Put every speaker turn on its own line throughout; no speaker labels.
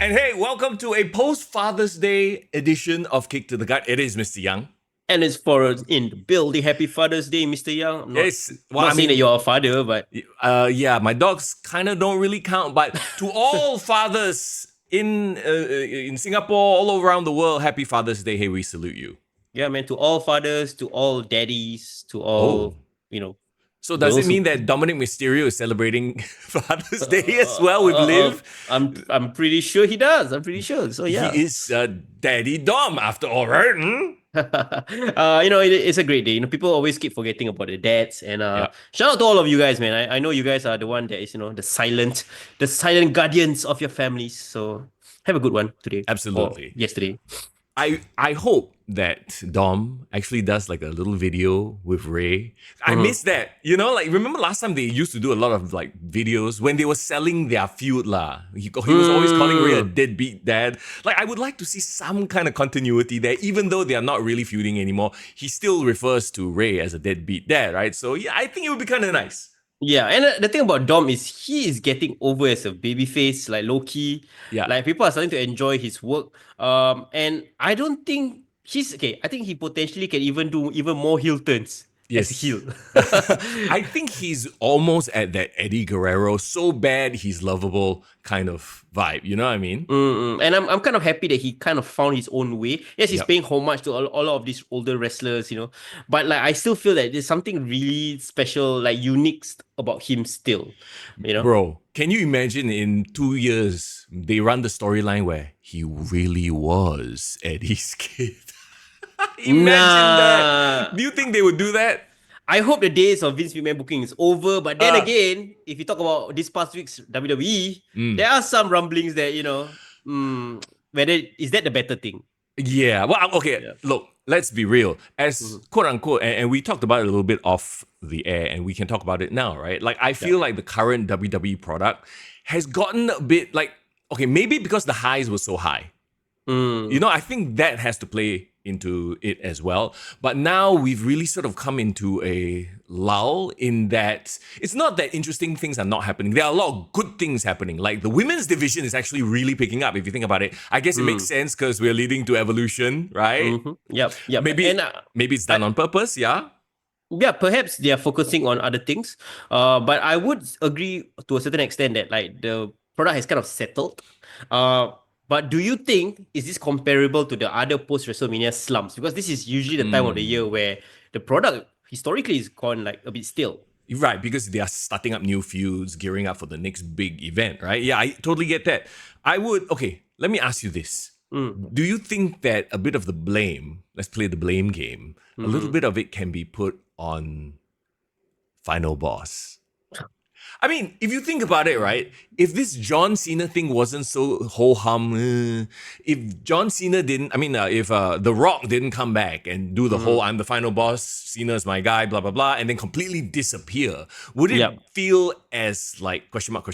And hey, welcome to a post-Father's Day edition of Kick to the Gut. It is Mr. Young.
And it's for in the building. Happy Father's Day, Mr. Young. I'm not,
Yes,
not saying that you're a father, but
yeah, my dogs kind of don't really count. But to all fathers in Singapore, all around the world, Happy Father's Day. Hey, we salute you.
yeah, man, to all fathers, to all daddies, to all,
So does it mean that Dominic Mysterio is celebrating Father's Day as well with Liv?
I'm pretty sure he does. I'm pretty sure. So yeah,
he is Daddy Dom after all, right?
It's a great day. People always keep forgetting about the dads, and shout out to all of you guys, man. I know you guys are the one that is the silent guardians of your families. So have a good one today.
Absolutely.
Yesterday.
I hope that Dom actually does like a little video with Ray. I miss that. Remember last time they used to do a lot of like videos when they were selling their feud lah. He was always calling Ray a deadbeat dad. Like I would like to see some kind of continuity there, even though they are not really feuding anymore. He still refers to Ray as a deadbeat dad, right? So yeah, I think it would be kind of nice.
Yeah, and the thing about Dom is he is getting over as a babyface, like low-key.
Yeah.
Like people are starting to enjoy his work. And I don't think he's okay. I think he potentially can even do even more heel turns.
Yes.
As a heel.
I think he's almost at that Eddie Guerrero, so bad he's lovable kind of vibe. You know what I mean?
And I'm kind of happy that he kind of found his own way. Yes, he's paying homage to all of these older wrestlers, But like I still feel that there's something really special, like unique about him still.
Bro, can you imagine in 2 years they run the storyline where he really was Eddie's kid? Imagine that. Do you think they would do that?
I hope the days of Vince McMahon booking is over. But then again, if you talk about this past week's WWE, there are some rumblings that, whether is that the better thing?
Yeah. Well, okay. Yeah. Look, let's be real. As quote unquote, and we talked about it a little bit off the air, and we can talk about it now, right? Like, I feel like the current WWE product has gotten a bit like, okay, maybe because the highs were so high. I think that has to play into it as well. But now we've really sort of come into a lull in that it's not that interesting things are not happening. There are a lot of good things happening. Like the women's division is actually really picking up, if you think about it. I guess it makes sense because we're leading to Evolution, right?
Yep.
Maybe it's done on purpose, yeah?
Yeah, perhaps they are focusing on other things. But I would agree to a certain extent that like the product has kind of settled. But do you think, is this comparable to the other post-WrestleMania slumps? Because this is usually the time of the year where the product historically is gone like a bit still.
Right, because they are starting up new feuds, gearing up for the next big event, right? Yeah, I totally get that. Let me ask you this. Do you think that a bit of the blame, let's play the blame game, a little bit of it can be put on Final Boss? I mean, if you think about it, right? If this John Cena thing wasn't so ho-hum, if John Cena if The Rock didn't come back and do the whole I'm the final boss, Cena's my guy, blah, blah, blah, and then completely disappear, would it feel as like question mark?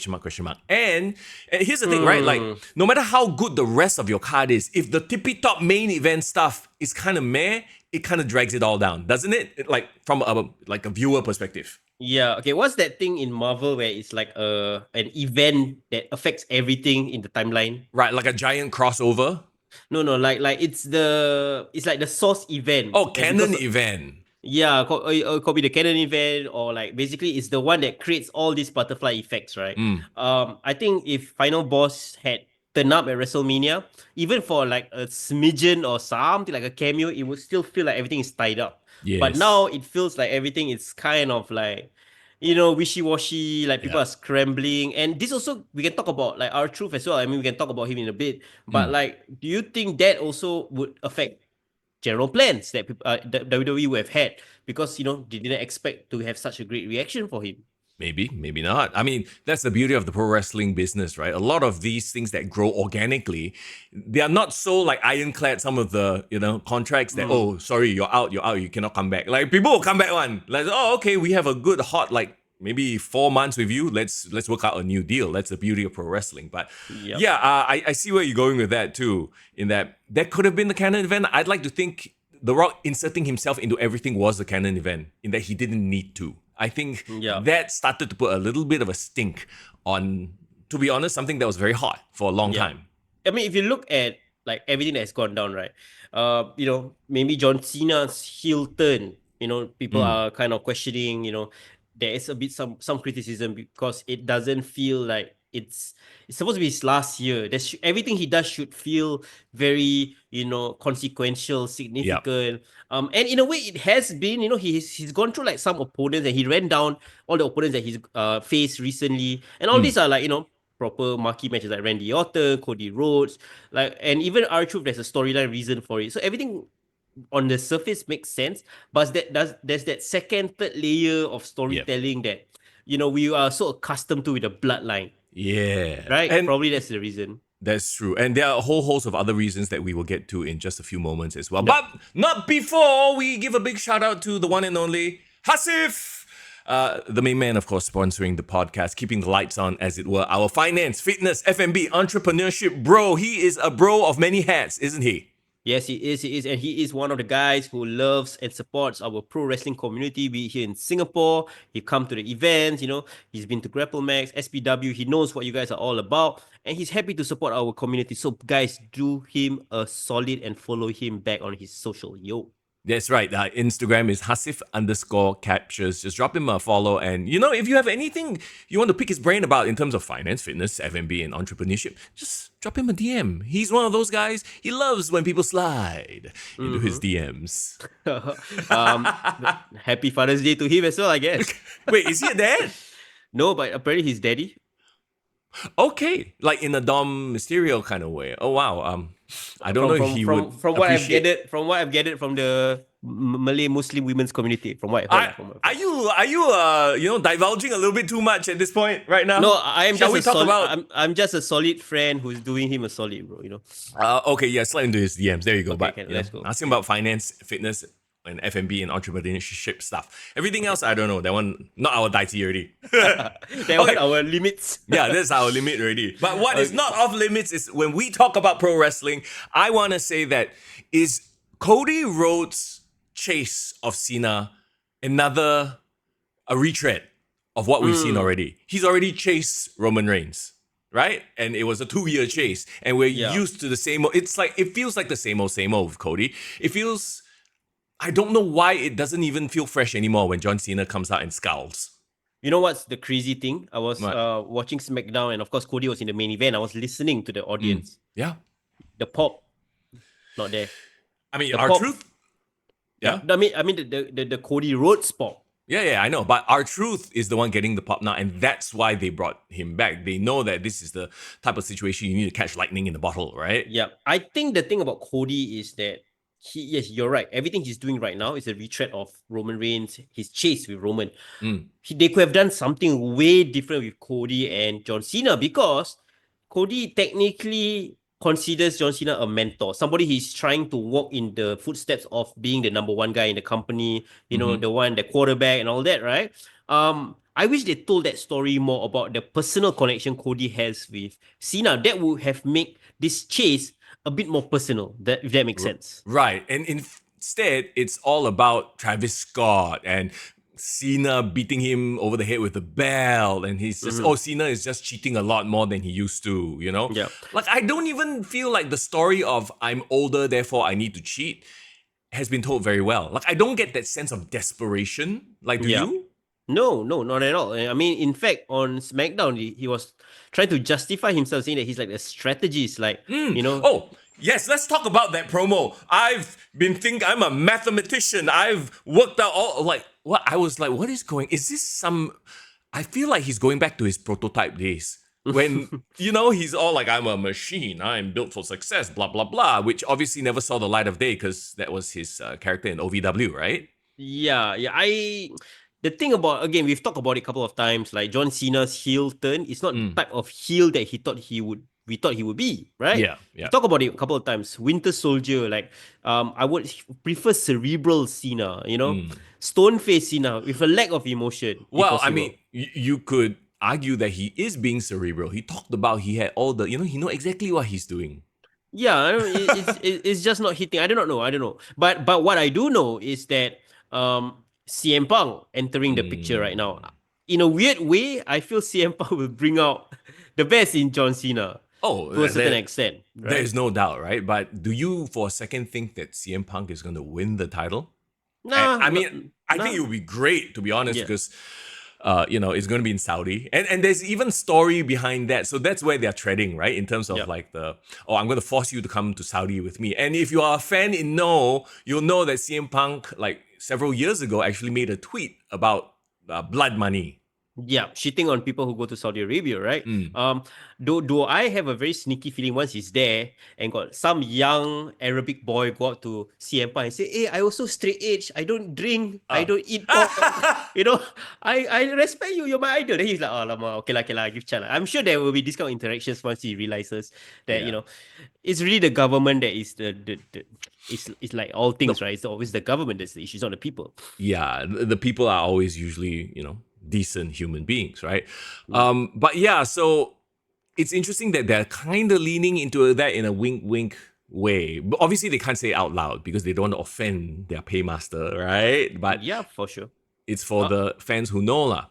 And here's the thing, right? Like, no matter how good the rest of your card is, if the tippy-top main event stuff is kind of meh, it kind of drags it all down, doesn't it? Like, from a viewer perspective.
Yeah, okay. What's that thing in Marvel where it's like an event that affects everything in the timeline?
Right, like a giant crossover?
No, like it's like the source event.
Oh, canon event.
Yeah, it could be the canon event, or like basically it's the one that creates all these butterfly effects, right? I think if Final Boss had turned up at WrestleMania, even for like a smidgen or something like a cameo, it would still feel like everything is tied up. Yes. But now it feels like everything is kind of like, wishy-washy, like people are scrambling. And this also, we can talk about like R-Truth as well. I mean, we can talk about him in a bit. But like, do you think that also would affect general plans that WWE would have had? Because, they didn't expect to have such a great reaction for him.
Maybe, maybe not. I mean, that's the beauty of the pro wrestling business, right? A lot of these things that grow organically, they are not so like ironclad, some of the, contracts that, oh, sorry, you're out, you cannot come back. Like, people will come back one. Like, oh, okay, we have a good hot, like, maybe 4 months with you. Let's work out a new deal. That's the beauty of pro wrestling. But I see where you're going with that too, in that could have been the canon event. I'd like to think The Rock inserting himself into everything was the canon event, in that he didn't need to. I think that started to put a little bit of a stink on, to be honest, something that was very hot for a long time.
I mean, if you look at like everything that's gone down, right? Maybe John Cena's heel turn. People
Mm,
are kind of questioning. There is a bit some criticism because it doesn't feel like it's supposed to be his last year. Everything he does should feel very consequential,
yeah.
significant. And in a way, it has been. He's gone through like some opponents and he ran down all the opponents that he's faced recently, and all
Mm,
these are like proper marquee matches like Randy Orton, Cody Rhodes, and even R-Truth. There's a storyline reason for it. So everything on the surface makes sense, but there's that second, third layer of
yeah.
storytelling that we are so accustomed to with the bloodline,
Yeah.
right?
And
Probably that's the reason.
that's true. And there are a whole host of other reasons that we will get to in just a few moments as well.
Yep.
But not before we give a big shout out to the one and only Hasif. The main man, of course, sponsoring the podcast, keeping the lights on, as it were. Our finance, fitness, F&B, entrepreneurship bro. He is a bro of many hats, isn't he?
Yes, he is. He is, and he is one of the guys who loves and supports our pro wrestling community. Be it here in Singapore, he come to the events. He's been to Grapple Max, SPW. He knows what you guys are all about, and he's happy to support our community. So, guys, do him a solid and follow him back on his social. Yo.
That's right. Instagram is Hasif_captures. Just drop him a follow. And, if you have anything you want to pick his brain about in terms of finance, fitness, F&B, and entrepreneurship, just drop him a DM. He's one of those guys. He loves when people slide into his DMs.
Happy Father's Day to him as well, I guess.
Wait, is he a dad?
No, but apparently he's daddy.
Okay. Like in a Dom Mysterio kind of way. Oh, wow. I don't know if he would
from what I've
appreciate...
gathered from the Malay Muslim women's community, from what I heard.
Are you divulging a little bit too much at this point right now?
No, I am
Shall
just
we
a
talk
solid.
about...
I'm just a solid friend who's doing him a solid, bro.
Okay, yeah, slide into his DMs. There you go.
Okay, let's go.
Ask him about finance, fitness, and F&B and entrepreneurship stuff. Everything else, I don't know. That one, not our daiti already.
That one our limits.
Yeah, that's our limit already. But what is not off limits is when we talk about pro wrestling, I want to say that is Cody Rhodes' chase of Cena a retread of what we've seen already. He's already chased Roman Reigns, right? And it was a 2-year chase. And we're used to the same old. It feels like the same old with Cody. It feels... I don't know why it doesn't even feel fresh anymore when John Cena comes out and scowls.
You know what's the crazy thing? I was watching SmackDown, and of course Cody was in the main event. I was listening to the audience.
Yeah.
The pop, not there.
I mean,
The
R-Truth. Yeah.
I mean the Cody Rhodes pop.
Yeah, I know. But R-Truth is the one getting the pop now, and that's why they brought him back. They know that this is the type of situation you need to catch lightning in the bottle, right?
Yeah. I think the thing about Cody is that yes, you're right. Everything he's doing right now is a retread of Roman Reigns, his chase with Roman. They could have done something way different with Cody and John Cena, because Cody technically considers John Cena a mentor, somebody he's trying to walk in the footsteps of being the number one guy in the company, the quarterback and all that, right? I wish they told that story more about the personal connection Cody has with Cena. That would have made this chase a bit more personal, if that makes sense.
Right. And instead, it's all about Travis Scott and Cena beating him over the head with a belt. And he's just, Cena is just cheating a lot more than he used to,
Yeah.
Like, I don't even feel like the story of I'm older, therefore I need to cheat has been told very well. Like, I don't get that sense of desperation. Like, do you?
No, not at all. I mean, in fact, on SmackDown, he was trying to justify himself, saying that he's like a strategist,
Oh, yes, let's talk about that promo. I'm a mathematician. I've worked out all, what? I was like, is this some... I feel like he's going back to his prototype days. When, he's all like, I'm a machine. I'm built for success, blah, blah, blah, which obviously never saw the light of day because that was his character in OVW, right?
Yeah. The thing about, again, we've talked about it a couple of times, like John Cena's heel turn, it's not the type of heel that we thought he would be, right?
Yeah.
We talked about it a couple of times. Winter Soldier, I would prefer cerebral Cena, stone face Cena with a lack of emotion.
Well, I mean, you could argue that he is being cerebral. He talked about he had all the, he know exactly what he's doing.
Yeah, it's just not hitting. I don't know. But what I do know is that CM Punk entering the picture right now. In a weird way, I feel CM Punk will bring out the best in John Cena.
Oh,
to a certain extent. Right?
there is no doubt, right? But do you for a second think that CM Punk is going to win the title?
Nah,
I mean, I think it would be great, to be honest,
Yeah.
because it's going to be in Saudi, and there's even story behind that. So that's where they're treading, right? In terms of
Yep.
like I'm going to force you to come to Saudi with me. And if you are a fan you'll know that CM Punk like several years ago actually made a tweet about blood money.
Yeah, shitting on people who go to Saudi Arabia, right?
Mm.
Do I have a very sneaky feeling once he's there and got some young Arabic boy go up to CM Punk and say, "Hey, I also straight edge. I don't drink. I don't eat pork. I respect you. You're my idol." Then he's like, "Oh, lama, okay lah, give chance." I'm sure there will be this kind of interactions once he realizes that
Yeah.
it's really the government that is it's like all things, right? It's always the government that's the issue, it's not the people.
Yeah, the people are always usually, decent human beings, right? But yeah, so it's interesting that they're kind of leaning into that in a wink way. But obviously they can't say it out loud because they don't want to offend their paymaster, right? But
Yeah, for sure.
it's for the fans who know lah.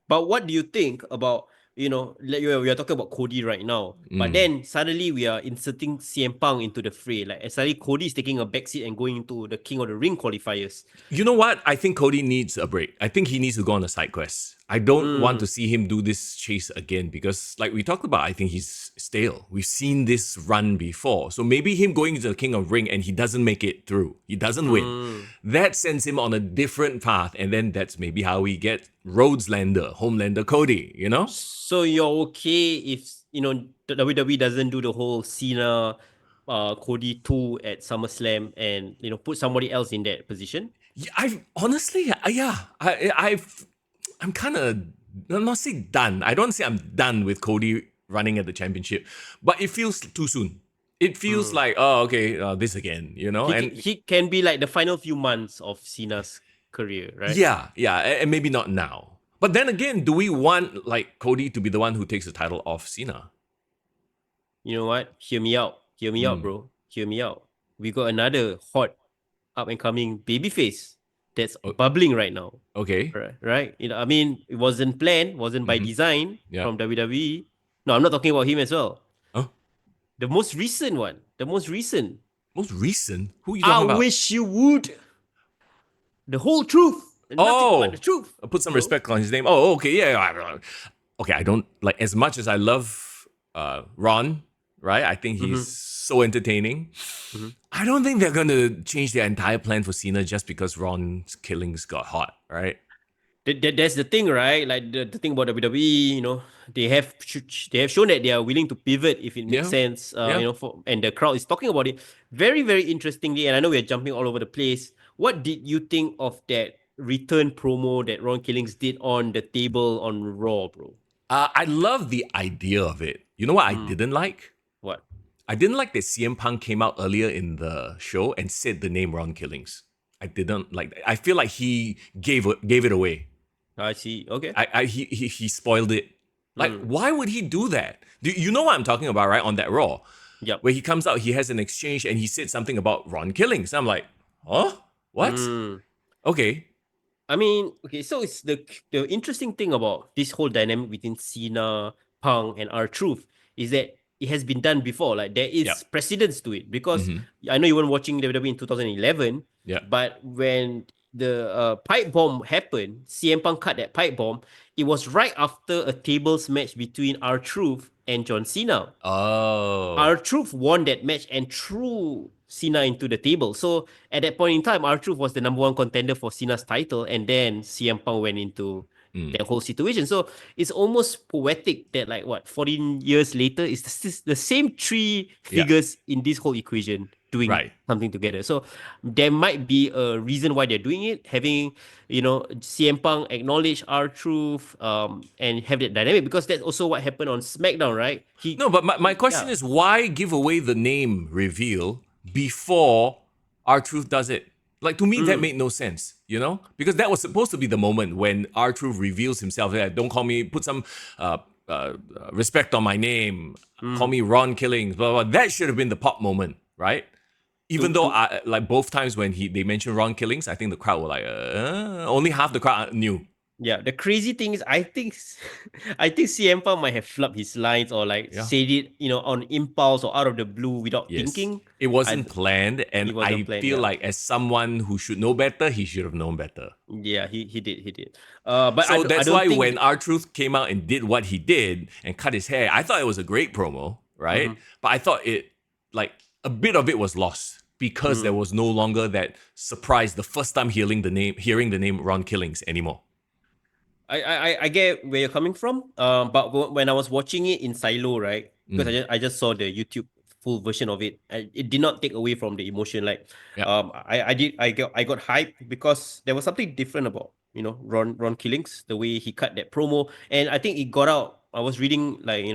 But what do you think about, like we are talking about Cody right now, but then suddenly we are inserting CM Punk into the fray. Like, and suddenly Cody is taking a backseat and going into the King of the Ring qualifiers.
You know what? I think Cody needs a break. I think he needs to go on a side quest. I don't want to see him do this chase again because, like we talked about, I think he's stale. We've seen this run before. So maybe him going into the King of Ring and he doesn't make it through. He doesn't win. That sends him on a different path. And then that's maybe how we get Rhodeslander, Homelander Cody,
So you're okay if, the WWE doesn't do the whole Cena, Cody 2 at SummerSlam and, put somebody else in that position?
Yeah, I'm kind of, I'm not saying done. I don't say I'm done with Cody running at the championship, but it feels too soon. It feels like, this again,
He can be like the final few months of Cena's career, right?
Yeah, and maybe not now. But then again, do we want like Cody to be the one who takes the title off Cena?
You know what? Hear me out, bro. Hear me out. We got another hot, up and coming babyface that's bubbling right now.
Okay.
Right? I mean, it wasn't planned, wasn't by design from WWE. No, I'm not talking about him as well.
Huh?
The most recent one.
Most recent? Who are you talking about?
I wish you would. The whole truth. Nothing but the truth.
Put some respect on his name. Oh, okay, yeah. Okay, I don't like as much as I love Ron, right? I think he's so entertaining. I don't think they're gonna change their entire plan for Cena just because Ron's killings got hot, right?
That's the thing, right? Like the thing about WWE, they have shown that they are willing to pivot if it makes sense. And the crowd is talking about it very, very interestingly. And I know we are jumping all over the place. What did you think of that return promo that Ron Killings did on the table on Raw, bro?
I love the idea of it. You know what I didn't like?
What?
I didn't like that CM Punk came out earlier in the show and said the name Ron Killings. I didn't like that. I feel like he gave it away.
I see. Okay.
He spoiled it. Like, why would he do that? You know what I'm talking about, right? On that Raw.
Yep.
Where he comes out, he has an exchange and he said something about Ron Killings. I'm like, huh? What? Okay.
I mean, okay, so it's the interesting thing about this whole dynamic between Cena, Punk, and R-Truth is that it has been done before. Like, there is precedence to it. Because I know you weren't watching WWE in 2011, but when the pipe bomb happened, CM Punk cut that pipe bomb, it was right after a tables match between R-Truth and John Cena.
Oh.
R-Truth won that match and threw Cena into the table. So at that point in time, R-Truth was the number one contender for Cena's title, and then CM Punk went into that whole situation. So it's almost poetic that 14 years later, it's the same three figures in this whole equation doing something together. So there might be a reason why they're doing it, having CM Punk acknowledge R-Truth and have that dynamic, because that's also what happened on SmackDown, right?
But my question is, why give away the name reveal before R-Truth does it? Like, to me, that made no sense, because that was supposed to be the moment when R-Truth reveals himself. Don't call me, put some respect on my name, call me Ron Killings, blah, blah, blah. That should have been the pop moment, right? Even though, both times when they mentioned Ron Killings, I think the crowd were like, only half the crowd knew.
Yeah, the crazy thing is, I think, I think CM Punk might have flubbed his lines or like
Yeah.
said it, on impulse or out of the blue without
Yes.
thinking.
It wasn't planned, and
It wasn't
I
planned.
feel
Yeah,
like as someone who should know better, he should have known better.
yeah, he did. But
So
I
that's
don't
why
think.
when R-Truth came out and did what he did and cut his hair, I thought it was a great promo, right?
Mhm.
But I thought like, a bit of it was lost because there was no longer that surprise the first time hearing the name Ron Killings anymore.
I get where you're coming from. But when I was watching it in silo, right? Because I just saw the YouTube full version of it, and it did not take away from the emotion. Like,
Yeah.
I got hyped because there was something different about Ron Killings, the way he cut that promo, and I think it got out. I was reading, like,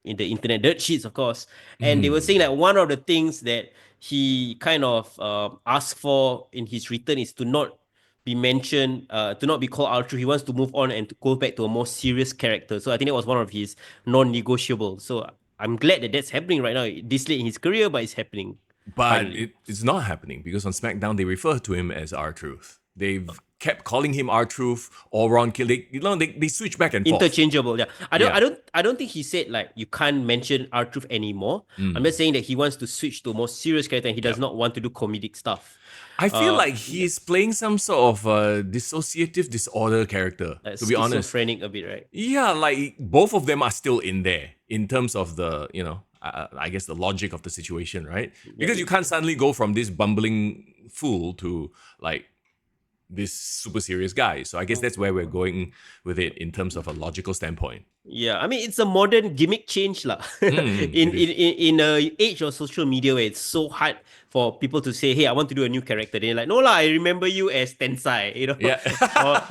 in the internet dirt sheets, of course, and they were saying that one of the things that he kind of asked for in his return is to not be mentioned, to not be called Ultra. He wants to move on and to go back to a more serious character. So I think that was one of his non-negotiables. So I'm glad that that's happening right now, this late in his career, but it's happening
But
finally.
it's not happening because on SmackDown they refer to him as R-Truth. They've kept calling him R-Truth or Ron Kill. They switch back and forth.
Interchangeable, yeah. I don't,
Yeah.
I don't, I don't think he said like you can't mention R-Truth anymore. I'm just saying that he wants to switch to a more serious character and he does
Yep.
not want to do comedic stuff.
I feel like he's playing some sort of dissociative disorder character, to be honest.
Schizophrenic a bit, right?
Yeah, like both of them are still in there in terms of the, I guess the logic of the situation, right? Because you can't suddenly go from this bumbling fool to like this super serious guy. So I guess that's where we're going with it in terms of a logical standpoint.
Yeah, I mean it's a modern gimmick change lah. In
it is.
a age of social media where it's so hard for people to say, "Hey, I want to do a new character." They're like, "No lah, I remember you as Tensai,"
Yeah.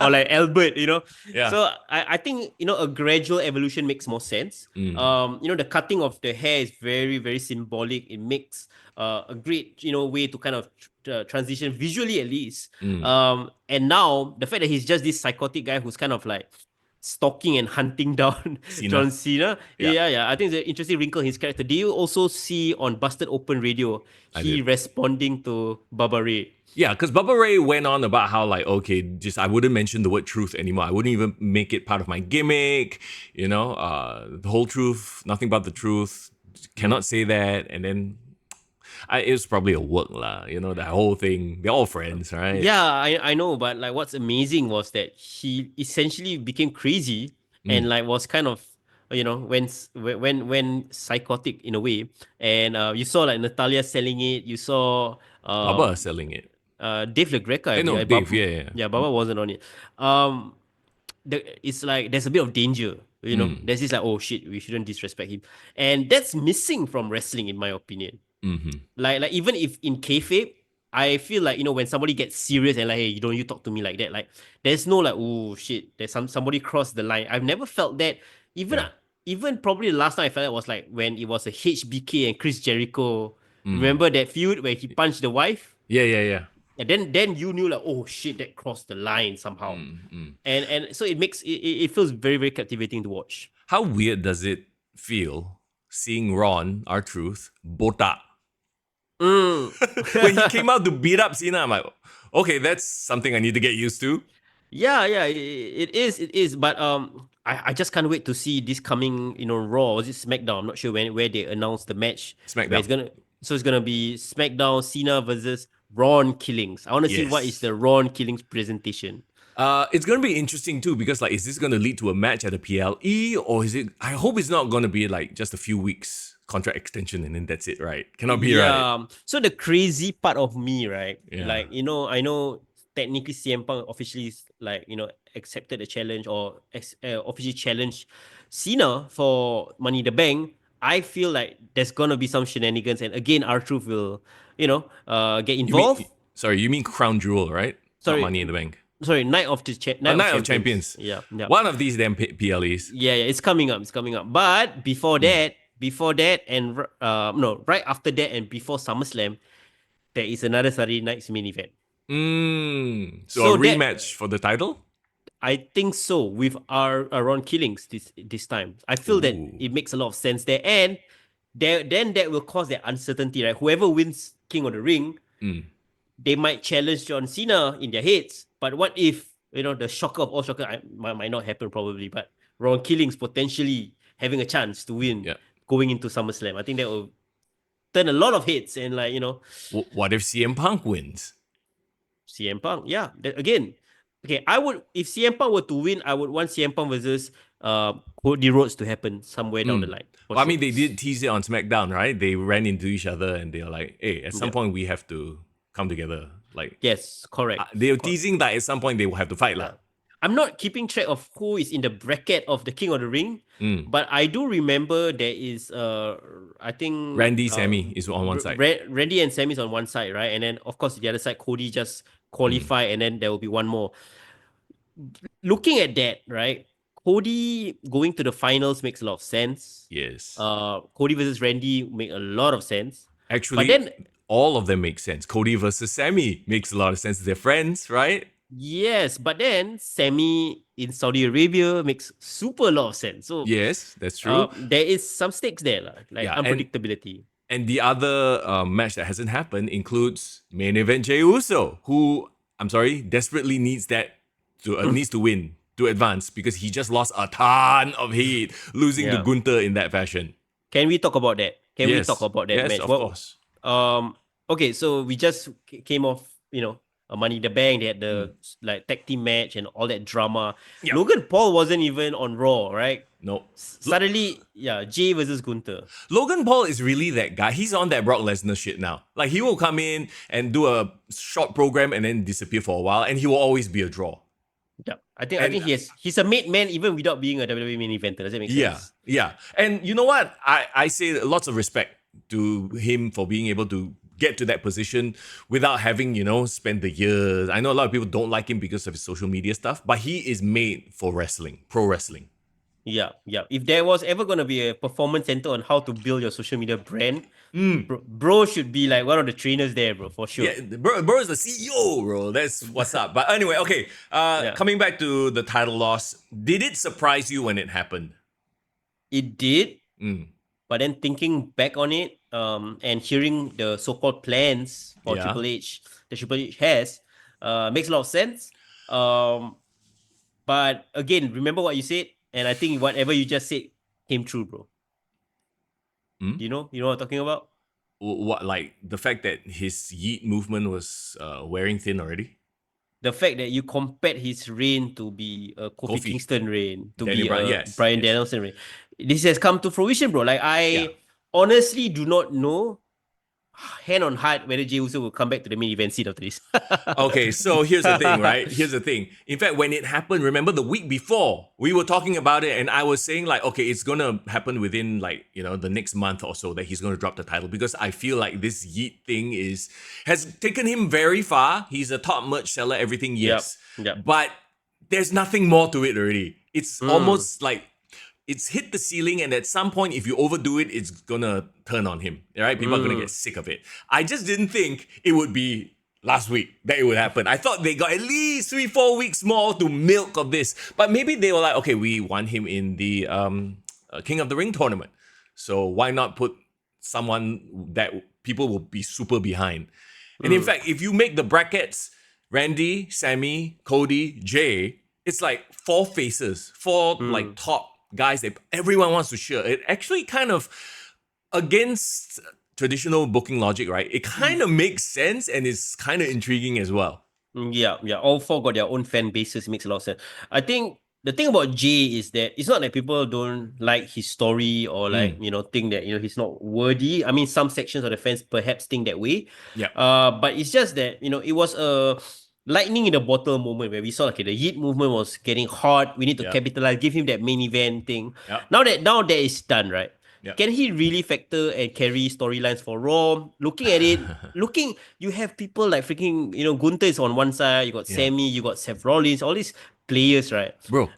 or like Albert.
Yeah.
So I think a gradual evolution makes more sense. The cutting of the hair is very very symbolic. It makes a great way to kind of transition visually, at least. And now the fact that he's just this psychotic guy who's kind of like stalking and hunting down
Cena.
John Cena.
Yeah.
Yeah. I think it's an interesting wrinkle in his character. Do you also see on Busted Open Radio he
did.
responding to Baba Ray?
Yeah, because Bubba Ray went on about how, like, okay, just I wouldn't mention the word truth anymore. I wouldn't even make it part of my gimmick. The whole truth, nothing but the truth. Cannot say that. And then it was probably a work lah. That whole thing. They're all friends, right?
Yeah, I know, but like what's amazing was that he essentially became crazy and like was kind of when psychotic in a way. And you saw like Natalia selling it. You saw
Bubba selling it.
Dave LaGreca.
No, Dave. Yeah.
Yeah, Baba wasn't on it. It's like there's a bit of danger. There's this like, oh shit, we shouldn't disrespect him, and that's missing from wrestling, in my opinion. Like even if in kayfabe, I feel like when somebody gets serious and like, hey, you talk to me like that. Like there's no like, oh shit, there's somebody crossed the line. I've never felt that. Even probably the last time I felt that was like when it was a HBK and Chris Jericho. Remember that feud where he punched the wife?
Yeah.
And then you knew like, oh shit, that crossed the line somehow. And so it feels very, very captivating to watch.
How weird does it feel seeing Ron, R-Truth, botak? When he came out to beat up Cena, I'm like, okay, that's something I need to get used to.
Yeah, it is. But I just can't wait to see this coming, Raw. Was it SmackDown? I'm not sure where they announced the match.
SmackDown.
It's gonna be SmackDown, Cena versus Ron Killings. I want to see what is the Ron Killings presentation.
It's gonna be interesting too because like, is this gonna lead to a match at the PLE or is it? I hope it's not gonna be like just a few weeks contract extension and then that's it, right? Cannot be right.
So the crazy part of me, right?
Yeah.
Like I know technically CM Punk officially like accepted the challenge or officially challenged Cena for Money in the Bank. I feel like there's gonna be some shenanigans, and again, R-Truth will get involved.
You mean Crown Jewel, right?
Sorry.
Not Money in the Bank.
Sorry, Night of
Champions.
Yeah.
One of these damn PLEs.
Yeah, it's coming up. But before that, and right after that, and before SummerSlam, there is another Saturday night's main event.
So a rematch for the title?
I think so, with our Ron Killings this time. I feel that it makes a lot of sense there, and then that will cause that uncertainty, right? Whoever wins King of the Ring, they might challenge John Cena in their heads. But what if the shocker of all shocker might not happen probably, but Ron Killings potentially having a chance to win going into SummerSlam. I think that will turn a lot of heads and
What if CM Punk wins?
CM Punk, yeah. Again, okay, if CM Punk were to win, I would want CM Punk versus Cody Rhodes to happen somewhere down the line.
Well, I mean, they did tease it on SmackDown, right? They ran into each other and they're like, hey, at some point we have to come together. Like,
yes, correct.
They were teasing that at some point they will have to fight.
Yeah. I'm not keeping track of who is in the bracket of the King of the Ring, but I do remember there is I think
Randy Sammy is on one side.
Randy and Sammy is on one side, right? And then of course the other side, Cody just qualify, and then there will be one more. Looking at that, right? Cody going to the finals makes a lot of sense.
Yes.
Cody versus Randy make a lot of sense.
Actually, but then, all of them make sense. Cody versus Sammy makes a lot of sense. They're friends, right?
Yes, but then Sammy in Saudi Arabia makes super lot of sense. So
yes, that's true.
There is some stakes there, like unpredictability.
And the other match that hasn't happened includes main event Jey Uso, who desperately needs to win to advance because he just lost a ton of heat losing to Gunther in that fashion.
Can we talk about that? We talk about that
match?
Yes,
of course.
Okay, so we just came off, Money in the Bank. They had the tag team match and all that drama. Yep. Logan Paul wasn't even on Raw, right?
No.
Suddenly, Jey versus Gunther.
Logan Paul is really that guy. He's on that Brock Lesnar shit now. Like, he will come in and do a short program and then disappear for a while, and he will always be a draw.
Yeah, I think he's a made man even without being a WWE main eventer. Does that make sense?
Yeah. And you know what? I say lots of respect to him for being able to get to that position without having, spent the years. I know a lot of people don't like him because of his social media stuff, but he is made for wrestling, pro wrestling.
Yeah. If there was ever going to be a performance center on how to build your social media brand, bro should be like one of the trainers there, bro, for sure.
Yeah, bro is the CEO, bro. That's what's up. But anyway, okay. Coming back to the title loss, did it surprise you when it happened?
It did. But then thinking back on it, and hearing the so-called plans for Triple H, that Triple H has, makes a lot of sense. But again, remember what you said, and I think whatever you just said came true, bro. You know what I'm talking about?
What, like the fact that his yeet movement was wearing thin already?
The fact that you compared his reign to be a Kofi Kingston reign, to
Danny
be
Bryan,
a Bryan Danielson reign. This has come to fruition, bro. Like, I honestly do not know, hand on heart, whether Jey Uso will come back to the main event seat after this.
Okay, so here's the thing, right? Here's the thing. In fact, when it happened, remember the week before, we were talking about it and I was saying like, okay, it's going to happen within the next month or so that he's going to drop the title, because I feel like this yeet thing has taken him very far. He's a top merch seller, everything, yes.
Yep.
But there's nothing more to it already. It's almost like it's hit the ceiling, and at some point, if you overdo it, it's gonna turn on him. Right? People are gonna get sick of it. I just didn't think it would be last week that it would happen. I thought they got at least 3-4 weeks more to milk of this. But maybe they were like, okay, we want him in the King of the Ring tournament, so why not put someone that people will be super behind? And in fact, if you make the brackets, Randy, Sammy, Cody, Jey, it's like 4 faces, 4 like top guys that everyone wants to cheer. It actually kind of, against traditional booking logic, right? It kind of makes sense and is kind of intriguing as well.
Yeah. All 4 got their own fan bases. It makes a lot of sense. I think the thing about Jey is that it's not that people don't like his story or think that he's not worthy. I mean, some sections of the fans perhaps think that way.
Yeah.
But it's just that it was a lightning in the bottle moment where we saw the yeet movement was getting hot. We need to capitalize, give him that main event thing.
Yep.
Now that is done, right?
Yep.
Can he really factor and carry storylines for Raw? Looking at it, you have people like freaking, Gunther is on one side, you got Sammy, you got Seth Rollins, all these players, right?
Bro,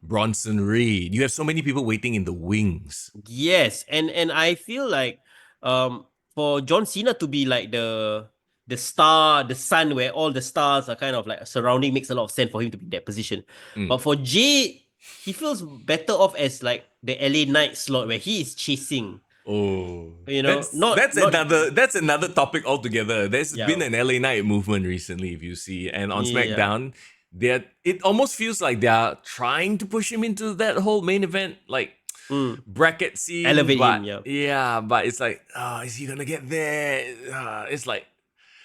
Bronson Reed. You have so many people waiting in the wings.
Yes, and I feel like for John Cena to be like the star, the sun where all the stars are kind of like surrounding, makes a lot of sense for him to be in that position. But for Jey, he feels better off as like the LA Knight slot where he is chasing
Oh,
You know,
that's another topic altogether. There's been an LA Knight movement recently, if you see, and on SmackDown, it almost feels like they are trying to push him into that whole main event like bracket scene.
Elevate
but,
him,
but it's like, is he gonna get there? It's like,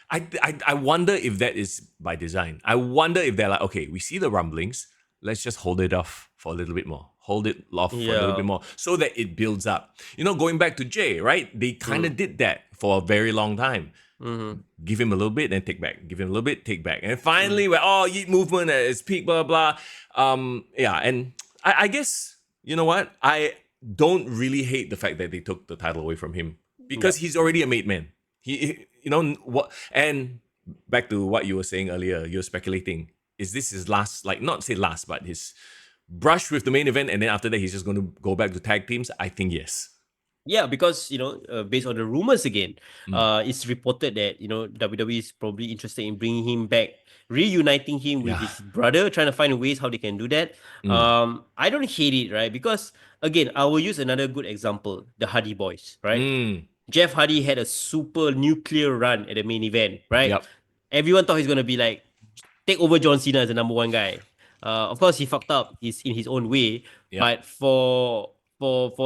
I wonder if that is by design. I wonder if they're like, okay, we see the rumblings, let's just hold it off for a little bit more. Hold it off for a little bit more so that it builds up. You know, going back to Jey, right? They kind of did that for a very long time. Give him a little bit, then take back. Give him a little bit, take back. And finally, we're Yeet movement at its peak, blah, blah, blah. And I guess, you know what? I don't really hate the fact that they took the title away from him because he's already a made man. He, you know, what? And back to what you were saying earlier, you're speculating. Is this his last, like, not say last, but his brush with the main event, and then after that he's just going to go back to tag teams? I think yes.
Yeah, because based on the rumors again, it's reported that WWE is probably interested in bringing him back, reuniting him with his brother, trying to find ways how they can do that. I don't hate it, right? Because again, I will use another good example: the Hardy Boys, right? Jeff Hardy had a super nuclear run at the main event, right?
Yep.
Everyone thought he's gonna be like take over John Cena as the number one guy. Of course, he fucked up. He's in his own way, but for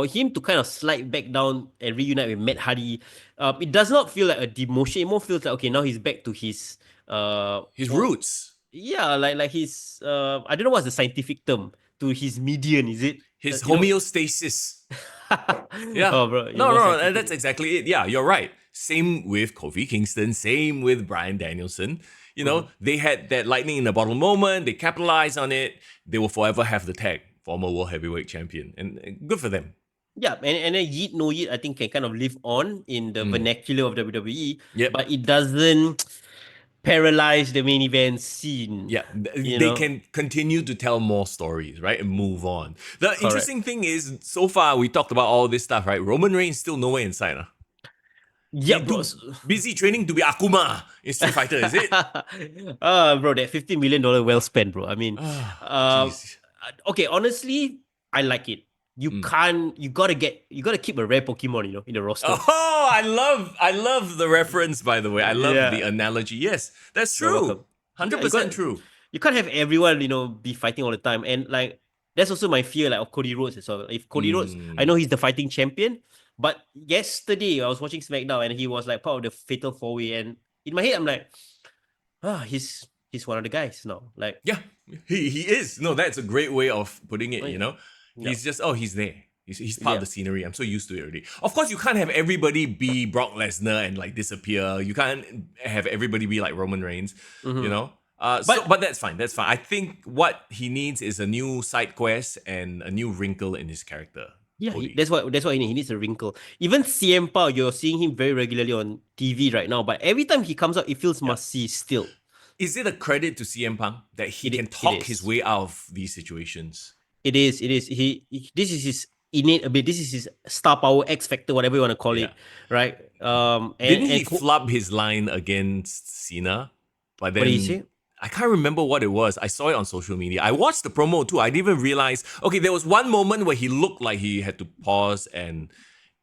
him to kind of slide back down and reunite with Matt Hardy, it does not feel like a demotion. It more feels like, okay, now he's back to his
roots.
Yeah, like his I don't know what's the scientific term, to his median, is it?
His homeostasis. Yeah.
Oh, bro,
No, that's exactly it. Yeah, you're right. Same with Kofi Kingston, same with Bryan Danielson. You know, they had that lightning in the bottle moment, they capitalized on it, they will forever have the tag, former World Heavyweight Champion. And good for them.
Yeah, and then Yeet No Yeet, I think, can kind of live on in the vernacular of WWE, but it doesn't paralyze the main event scene.
Yeah, they can continue to tell more stories, right? And move on. The interesting thing is, so far we talked about all this stuff, right? Roman Reigns still nowhere inside.
Yeah, bro.
Busy training to be Akuma in Street Fighter, is it?
Bro, that $50 million well spent, bro. I mean, okay, honestly, I like it. You gotta keep a rare Pokemon, in the roster.
Oh, I love the reference, by the way. I love the analogy. Yes, that's true. 100% true.
You can't have everyone, be fighting all the time. And like, that's also my fear, like, of Cody Rhodes as well. If Cody Rhodes, I know he's the fighting champion, but yesterday I was watching SmackDown and he was like part of the Fatal 4-Way, and in my head I'm like, he's one of the guys now. Like,
yeah, he is. No, that's a great way of putting it. He's just he's there. He's part of the scenery. I'm so used to it already. Of course, you can't have everybody be Brock Lesnar and like disappear. You can't have everybody be like Roman Reigns. But that's fine. That's fine. I think what he needs is a new side quest and a new wrinkle in his character.
Yeah, that's what he needs. He needs a wrinkle. Even CM Punk, you're seeing him very regularly on TV right now, but every time he comes out, it feels must-see still.
Is it a credit to CM Punk that he can talk his way out of these situations?
It is. This is his innate ability. This is his star power, X factor, whatever you want to call it, right?
Didn't he flub his line against Cena? But then,
what did he say?
I can't remember what it was. I saw it on social media. I watched the promo too. I didn't even realize. Okay, there was one moment where he looked like he had to pause, and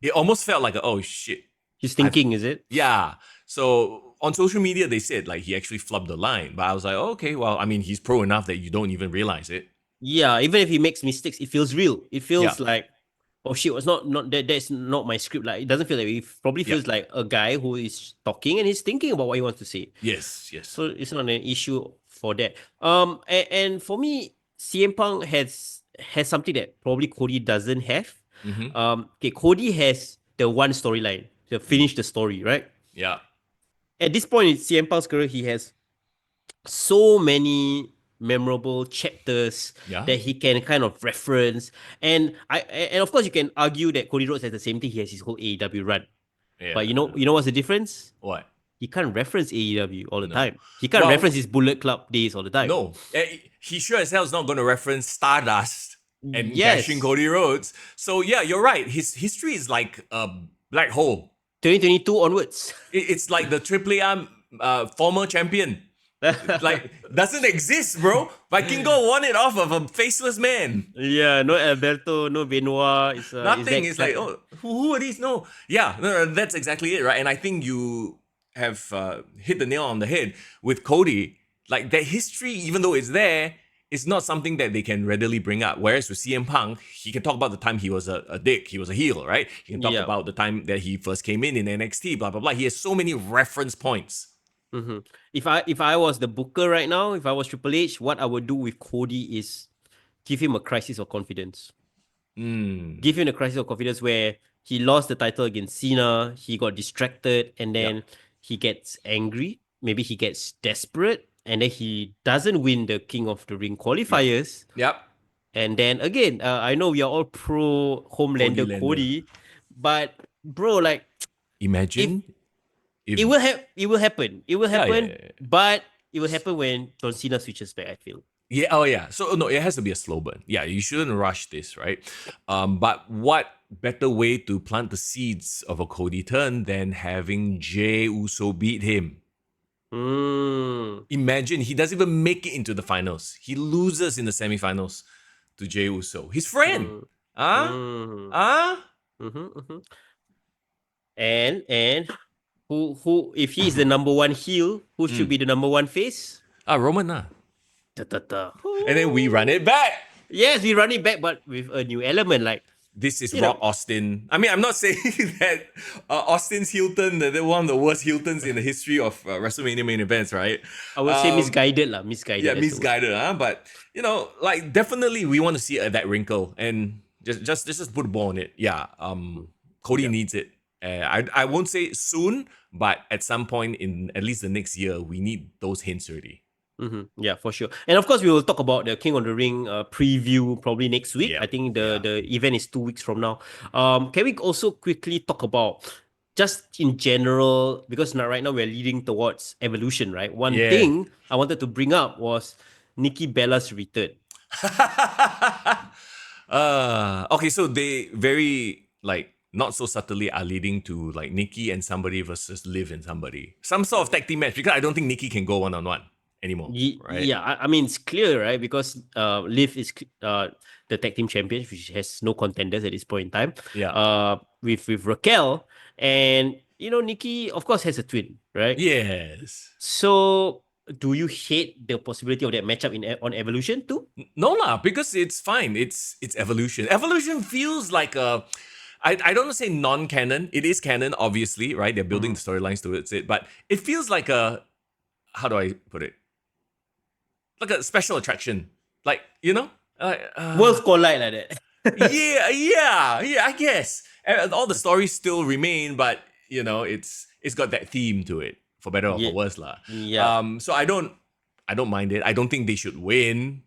it almost felt like, oh shit.
He's thinking, is it?
Yeah. So on social media, they said like he actually flubbed the line. But I was like, okay, well, I mean, he's pro enough that you don't even realize it.
Yeah, even if he makes mistakes, it feels real. It feels like, oh shit, it's not that's not my script. Like, it doesn't feel like it probably feels like a guy who is talking and he's thinking about what he wants to say.
Yes.
So it's not an issue for that. And for me, CM Punk has something that probably Cody doesn't have. Cody has the one storyline to finish the story, right?
Yeah.
At this point in CM Punk's career, he has so many memorable chapters that he can kind of reference, and of course you can argue that Cody Rhodes has the same thing. He has his whole AEW run, but you know what's the difference?
What?
He can't reference AEW all the time. He can't reference his Bullet Club days all the time.
No, he sure as hell is not going to reference Stardust and bashing Cody Rhodes. So yeah, you're right. His history is like a black hole.
2022 onwards.
It's like the AAA former champion. Like, doesn't exist, bro. Vikingo won it off of a faceless man.
Yeah, no Alberto, no Benoit.
Nothing. It's like, oh, who are these? No. Yeah, no, that's exactly it, right? And I think you have hit the nail on the head with Cody. Like, that history, even though it's there, it's not something that they can readily bring up. Whereas with CM Punk, he can talk about the time he was a dick, he was a heel, right? He can talk about the time that he first came in NXT, blah, blah, blah. He has so many reference points.
Mm-hmm. If I was the booker right now, if I was Triple H, what I would do with Cody is give him a crisis of confidence. Give him a crisis of confidence where he lost the title against Cena, he got distracted, and then he gets angry. Maybe he gets desperate, and then he doesn't win the King of the Ring qualifiers.
Yep.
And then again, I know we are all pro Homelander Cody, but bro, like,
imagine if
it will happen. It will happen.
Yeah.
But it will happen when John Cena switches back, I feel.
Yeah, oh yeah. So no, it has to be a slow burn. Yeah, you shouldn't rush this, right? But what better way to plant the seeds of a Cody turn than having Jey Uso beat him? Imagine he doesn't even make it into the finals. He loses in the semifinals to Jey Uso, his friend.
And who if he is the number one heel, who should be the number one face?
Roman. And then we run it back.
Yes, we run it back, but with a new element. Like,
this is Rock Austin. I mean, I'm not saying that Austin's heel turn, they're one of the worst heel turns in the history of WrestleMania main events, right?
I would say misguided. Misguided.
Yeah, misguided. But, like, definitely we want to see that wrinkle. And just put a ball on it. Yeah, Cody needs it. I won't say soon, but at some point in at least the next year, we need those hints already.
Yeah, for sure. And of course, we will talk about the King of the Ring preview probably next week. I think the event is 2 weeks from now. Can we also quickly talk about just in general, because right now we're leading towards Evolution, right? One thing I wanted to bring up was Nikki Bella's return.
Okay, so they very, like, not so subtly are leading to, like, Nikki and somebody versus Liv and somebody. Some sort of tag team match, because I don't think Nikki can go one-on-one anymore, right?
Yeah, I mean, it's clear, right? Because Liv is the tag team champion, which has no contenders at this point in time.
Yeah.
With Raquel, and Nikki, of course, has a twin, right?
Yes.
So, do you hate the possibility of that matchup on Evolution too?
No lah, because it's fine. It's Evolution. Evolution feels like a, I don't want to say non-canon. It is canon, obviously, right? They're building the storylines towards it, but it feels like a, how do I put it? Like a special attraction, like,
Worlds collide like that.
yeah, I guess all the stories still remain, but it's got that theme to it, for better or for worse lah.
Yeah.
So I don't mind it. I don't think they should win.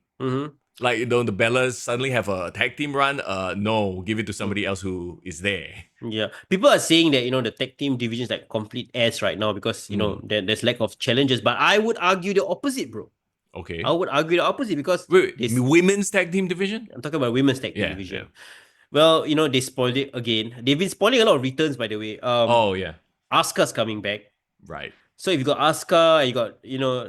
Like, the Bellas suddenly have a tag team run. No, give it to somebody else who is there.
Yeah, people are saying that the tag team division is like complete ass right now because there's lack of challenges. But I would argue the opposite, bro.
Okay.
I would argue the opposite because
wait, women's tag team division?
I'm talking about women's tag team division.
Yeah.
Well, they spoiled it again. They've been spoiling a lot of returns, by the way. Asuka's coming back.
Right.
So if you got Asuka, you got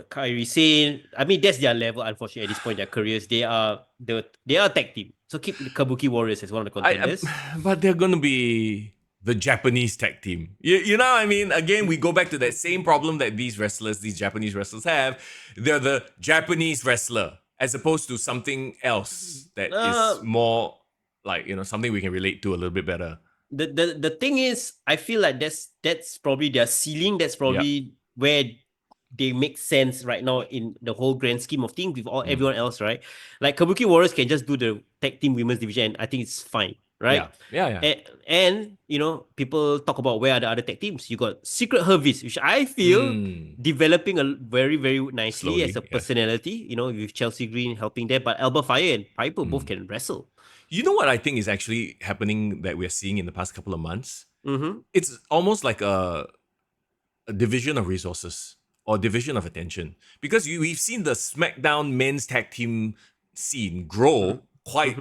Kairi Sane. I mean, that's their level. Unfortunately, at this point in their careers, they are a tag team. So keep the Kabuki Warriors as one of the contenders.
But they're gonna be the Japanese tag team. You know what I mean? Again, we go back to that same problem that these Japanese wrestlers have. They're the Japanese wrestler as opposed to something else that is more like something we can relate to a little bit better.
The thing is, I feel like that's probably their ceiling. That's probably where they make sense right now in the whole grand scheme of things with everyone else, right? Like Kabuki Warriors can just do the tag team women's division, and I think it's fine, right?
Yeah.
And people talk about where are the other tag teams. You got Secret Hervis, which I feel developing a very, very nicely slowly, as a personality. With Chelsea Green helping there, but Alba Fire and Piper both can wrestle.
You know what I think is actually happening that we're seeing in the past couple of months? It's almost like a division of resources or division of attention. Because we've seen the SmackDown men's tag team scene grow quite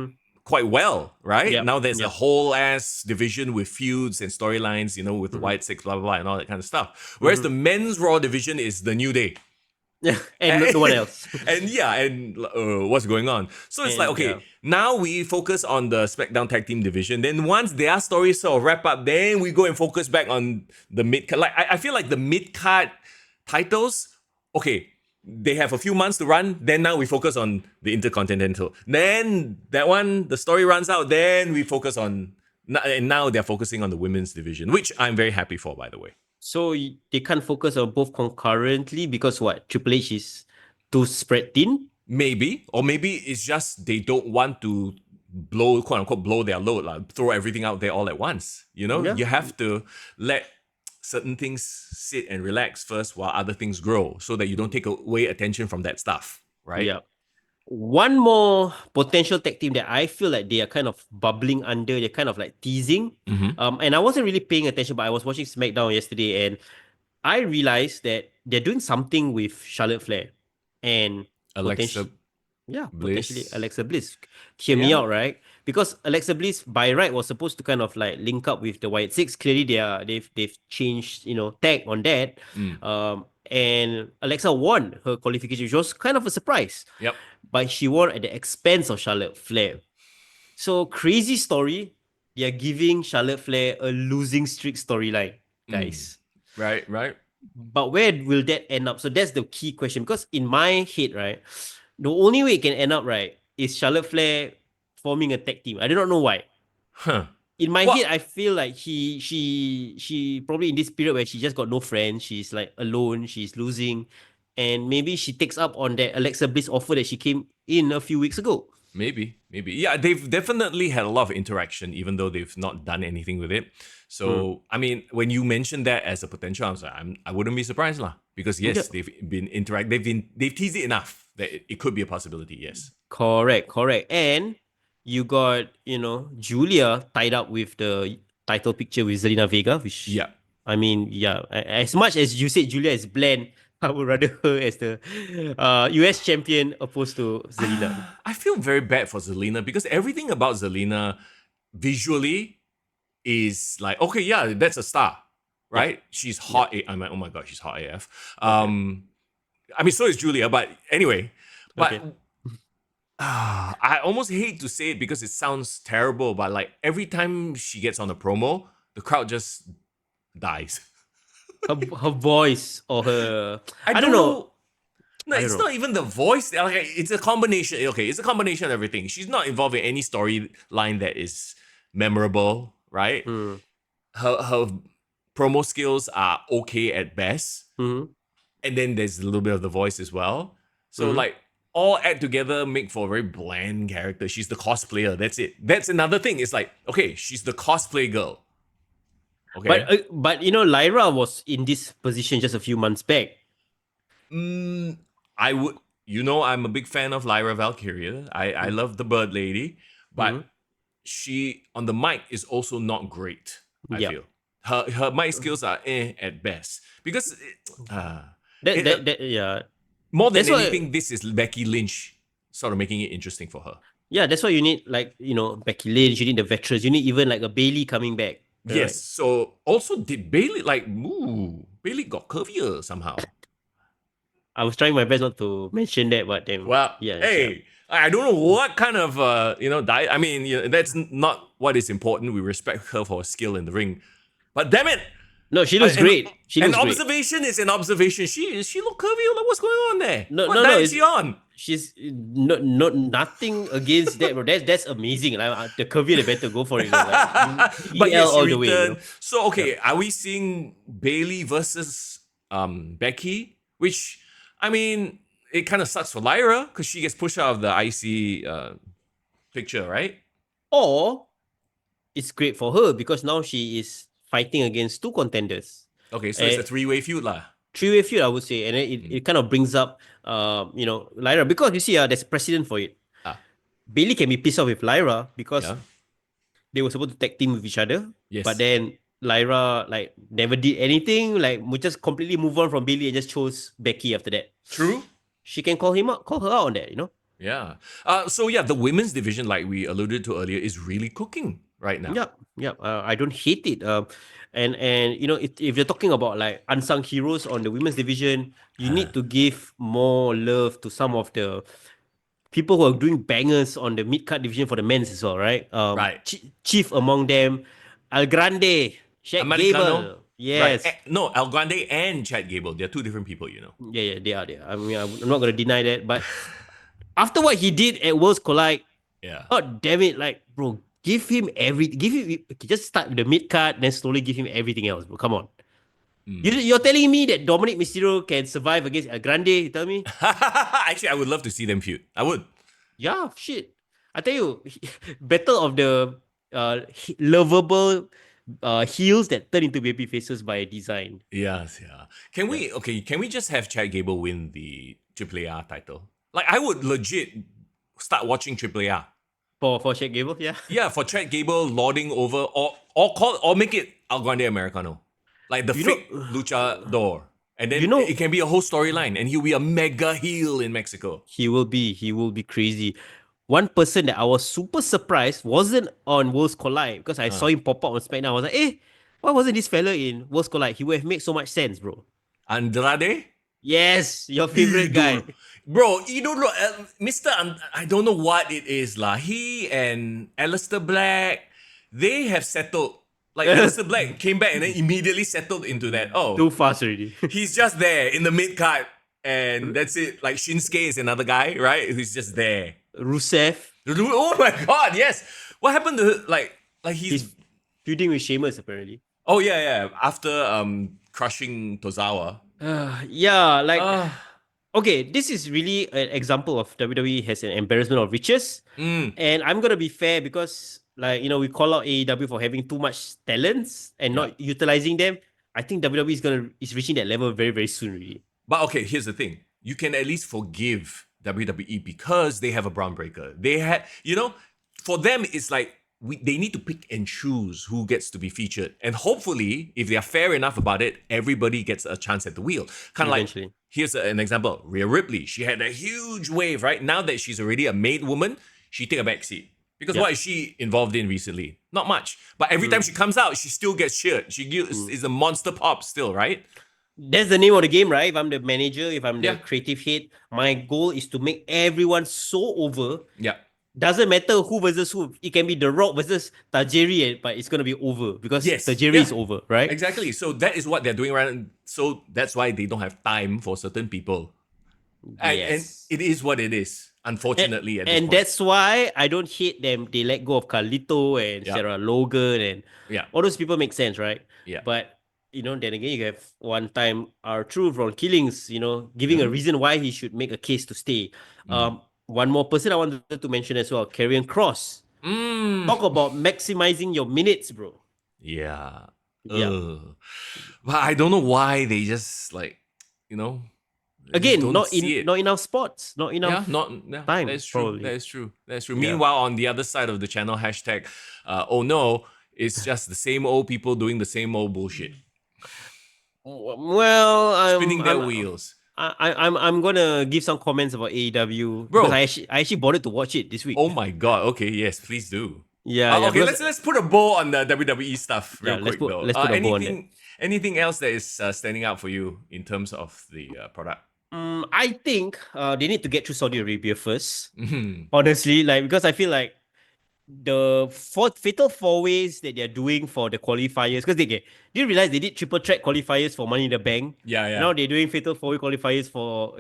well, right?
Yep.
Now there's a whole ass division with feuds and storylines, with the White Six, blah, blah, blah, and all that kind of stuff. Whereas the men's Raw division is the New Day.
And no one else.
and what's going on? So it's like, okay, now we focus on the SmackDown Tag Team division. Then once their stories sort of wrap up, then we go and focus back on the mid card. Like I feel like the mid card titles, okay, they have a few months to run. Then now we focus on the Intercontinental. Then that one, the story runs out. Then we focus on, and now they're focusing on the women's division, which I'm very happy for, by the way.
So they can't focus on both concurrently because what? Triple H is too spread thin?
Maybe. Or maybe it's just they don't want to blow, quote unquote, blow their load, like throw everything out there all at once. You know, you have to let certain things sit and relax first while other things grow so that you don't take away attention from that stuff, right?
Yeah. One more potential tag team that I feel like they are kind of bubbling under, they're kind of like teasing. And I wasn't really paying attention, but I was watching SmackDown yesterday and I realized that they're doing something with Charlotte Flair and
Alexa
potentially Alexa Bliss. Hear me out, right? Because Alexa Bliss by right was supposed to kind of like link up with the Wyatt Six. Clearly they've changed, tag on that. And Alexa won her qualification, which was kind of a surprise.
Yep.
But she won at the expense of Charlotte Flair. So crazy story. They are giving Charlotte Flair a losing streak storyline, guys.
Right.
But where will that end up? So that's the key question. Because in my head, right, the only way it can end up, right, is Charlotte Flair forming a tag team. I do not know why. In my head, I feel like she probably in this period where she just got no friends, she's like alone, she's losing, and maybe she takes up on that Alexa Bliss offer that she came in a few weeks ago.
Maybe. Yeah, they've definitely had a lot of interaction, even though they've not done anything with it. So, I mean, when you mentioned that as a potential, I was like, I wouldn't be surprised lah. Because yes, they've been they've teased it enough that it could be a possibility, yes.
Correct. And you got, Julia tied up with the title picture with Zelina Vega, which I mean, as much as you said Julia is bland, I would rather her as the US champion opposed to Zelina.
I feel very bad for Zelina because everything about Zelina visually is like, okay, yeah, that's a star, right? She's hot. I'm like, oh my God, she's hot AF. I mean, so is Julia, but anyway. But I almost hate to say it because it sounds terrible, but like every time she gets on a promo, the crowd just dies.
Her voice or her...
I don't know. No, it's not even the voice. Like, it's a combination. Okay, it's a combination of everything. She's not involved in any storyline that is memorable, right? Her promo skills are okay at best. And then there's a little bit of the voice as well. So like all add together make for a very bland character. She's the cosplayer. That's it. That's another thing. It's like, okay, she's the cosplay girl. Okay.
But Lyra was in this position just a few months back.
I would, I'm a big fan of Lyra Valkyria. I love the Bird Lady, but she on the mic is also not great. I feel her mic skills are at best because more than anything, this is Becky Lynch sort of making it interesting for her.
Yeah, that's why you need Becky Lynch. You need the veterans. You need even like a Bayley coming back.
Yes. Right. So also did Bayley Bayley got curvier somehow.
I was trying my best not to mention that, but then
I don't know what kind of diet. I mean, that's not what is important. We respect her for her skill in the ring, but damn it,
no, she looks great.
Observation is an observation. She look curvy. Like, what's going on there?
What
diet is she on?
She's nothing against that, bro. That's amazing. Like, the curvier, the better. Go for it.
But yes, all the way. So okay, are we seeing Bayley versus Becky? Which, I mean, it kind of sucks for Lyra because she gets pushed out of the IC picture, right? Or
it's great for her because now she is fighting against two contenders.
Okay, so it's a three-way feud lah.
Three-way feud, I would say, and it kind of brings up, Lyra, because you see, there's precedent for it. Bayley can be pissed off with Lyra because they were supposed to tag team with each other, but then Lyra never did anything, we just completely move on from Bayley and just chose Becky after that.
True.
She can call her out on that,
Yeah. So the women's division, like we alluded to earlier, is really cooking. right now.
Yeah. I don't hate it. And you know, if you're talking about like unsung heroes on the women's division, you need to give more love to some of the people who are doing bangers on the mid card division for the men's as well, right?
Right.
Chief among them, El Grande, Shaq
Americano.
Gable.
Right.
Yes.
No, El Grande and Chad Gable. They're two different people, you know.
Yeah, they are. They are. I mean, I'm not gonna deny that. But after what he did at Worlds Collide,
Yeah.
God damn it, like bro, give him just start with the mid card, then slowly give him everything else, bro. Come on. You're telling me that Dominic Mysterio can survive against El Grande? You tell me?
Actually, I would love to see them feud. I would.
Yeah, shit. I tell you, battle of the lovable heels that turn into baby faces by design.
Yes, yeah. Can we just have Chad Gable win the AAA title? Like, I would legit start watching AAA.
For Shaq Gable, yeah.
Yeah, for Chad Gable lording over or make it El Grande Americano. Like the fake luchador. And then it can be a whole storyline and he'll be a mega heel in Mexico.
He will be crazy. One person that I was super surprised wasn't on Worlds Collide because I saw him pop up on SmackDown. I was like, why wasn't this fella in Worlds Collide? He would have made so much sense, bro.
Andrade?
Yes, your favorite guy.
Bro, Mr. I don't know what it is lah. He and Aleister Black, they have settled. Like Aleister Black came back and then immediately settled into that. Oh,
too fast already.
He's just there in the mid card, and that's it. Like Shinsuke is another guy, right? Who's just there.
Rusev.
Oh my god, yes. What happened to like
he's feuding with Sheamus apparently.
Oh yeah. After crushing Tozawa.
Okay, this is really an example of WWE has an embarrassment of riches. And I'm gonna be fair because we call out AEW for having too much talents and not utilizing them. I think WWE is reaching that level very, very soon, really.
But okay, here's the thing. You can at least forgive WWE because they have a Braun Breaker. They had, for them, it's like they need to pick and choose who gets to be featured. And hopefully, if they are fair enough about it, everybody gets a chance at the wheel. Kind of like, here's an example. Rhea Ripley, she had a huge wave, right? Now that she's already a made woman, she take a back seat. Because what is she involved in recently? Not much. But every time she comes out, she still gets cheered. She is a monster pop still, right?
That's the name of the game, right? If I'm the manager, if I'm the creative head, my goal is to make everyone so over.
Yeah.
Doesn't matter who versus who. It can be The Rock versus Tajiri, but it's going to be over because Tajiri is over, right?
Exactly. So that is what they're doing right now. So that's why they don't have time for certain people. And it is what it is, unfortunately.
And that's why I don't hate them. They let go of Carlito and Sarah Logan and all those people make sense, right?
Yeah.
But then again, you have one time R-Truth from Killings, giving a reason why he should make a case to stay. One more person I wanted to mention as well, Karrion Kross. Talk about maximizing your minutes, bro.
Yeah. But I don't know why they just
again, not enough spots, not enough time.
That's true.
Probably.
That's true. Meanwhile, on the other side of the channel, hashtag, oh no, it's just the same old people doing the same old bullshit.
Well,
spinning their wheels.
I'm gonna give some comments about AEW,
bro.
Because I actually bothered to watch it this week.
Oh my god! Okay, yes, please do.
Okay,
let's put a bow on the WWE stuff real quick though.
Let's put a bow on that.
Anything else that is standing out for you in terms of the product?
I think they need to get through Saudi Arabia first. Honestly, because I feel like the fatal four ways that they're doing for the qualifiers, because they didn't realize they did triple track qualifiers for Money in the Bank.
Yeah.
Now they're doing fatal four way qualifiers for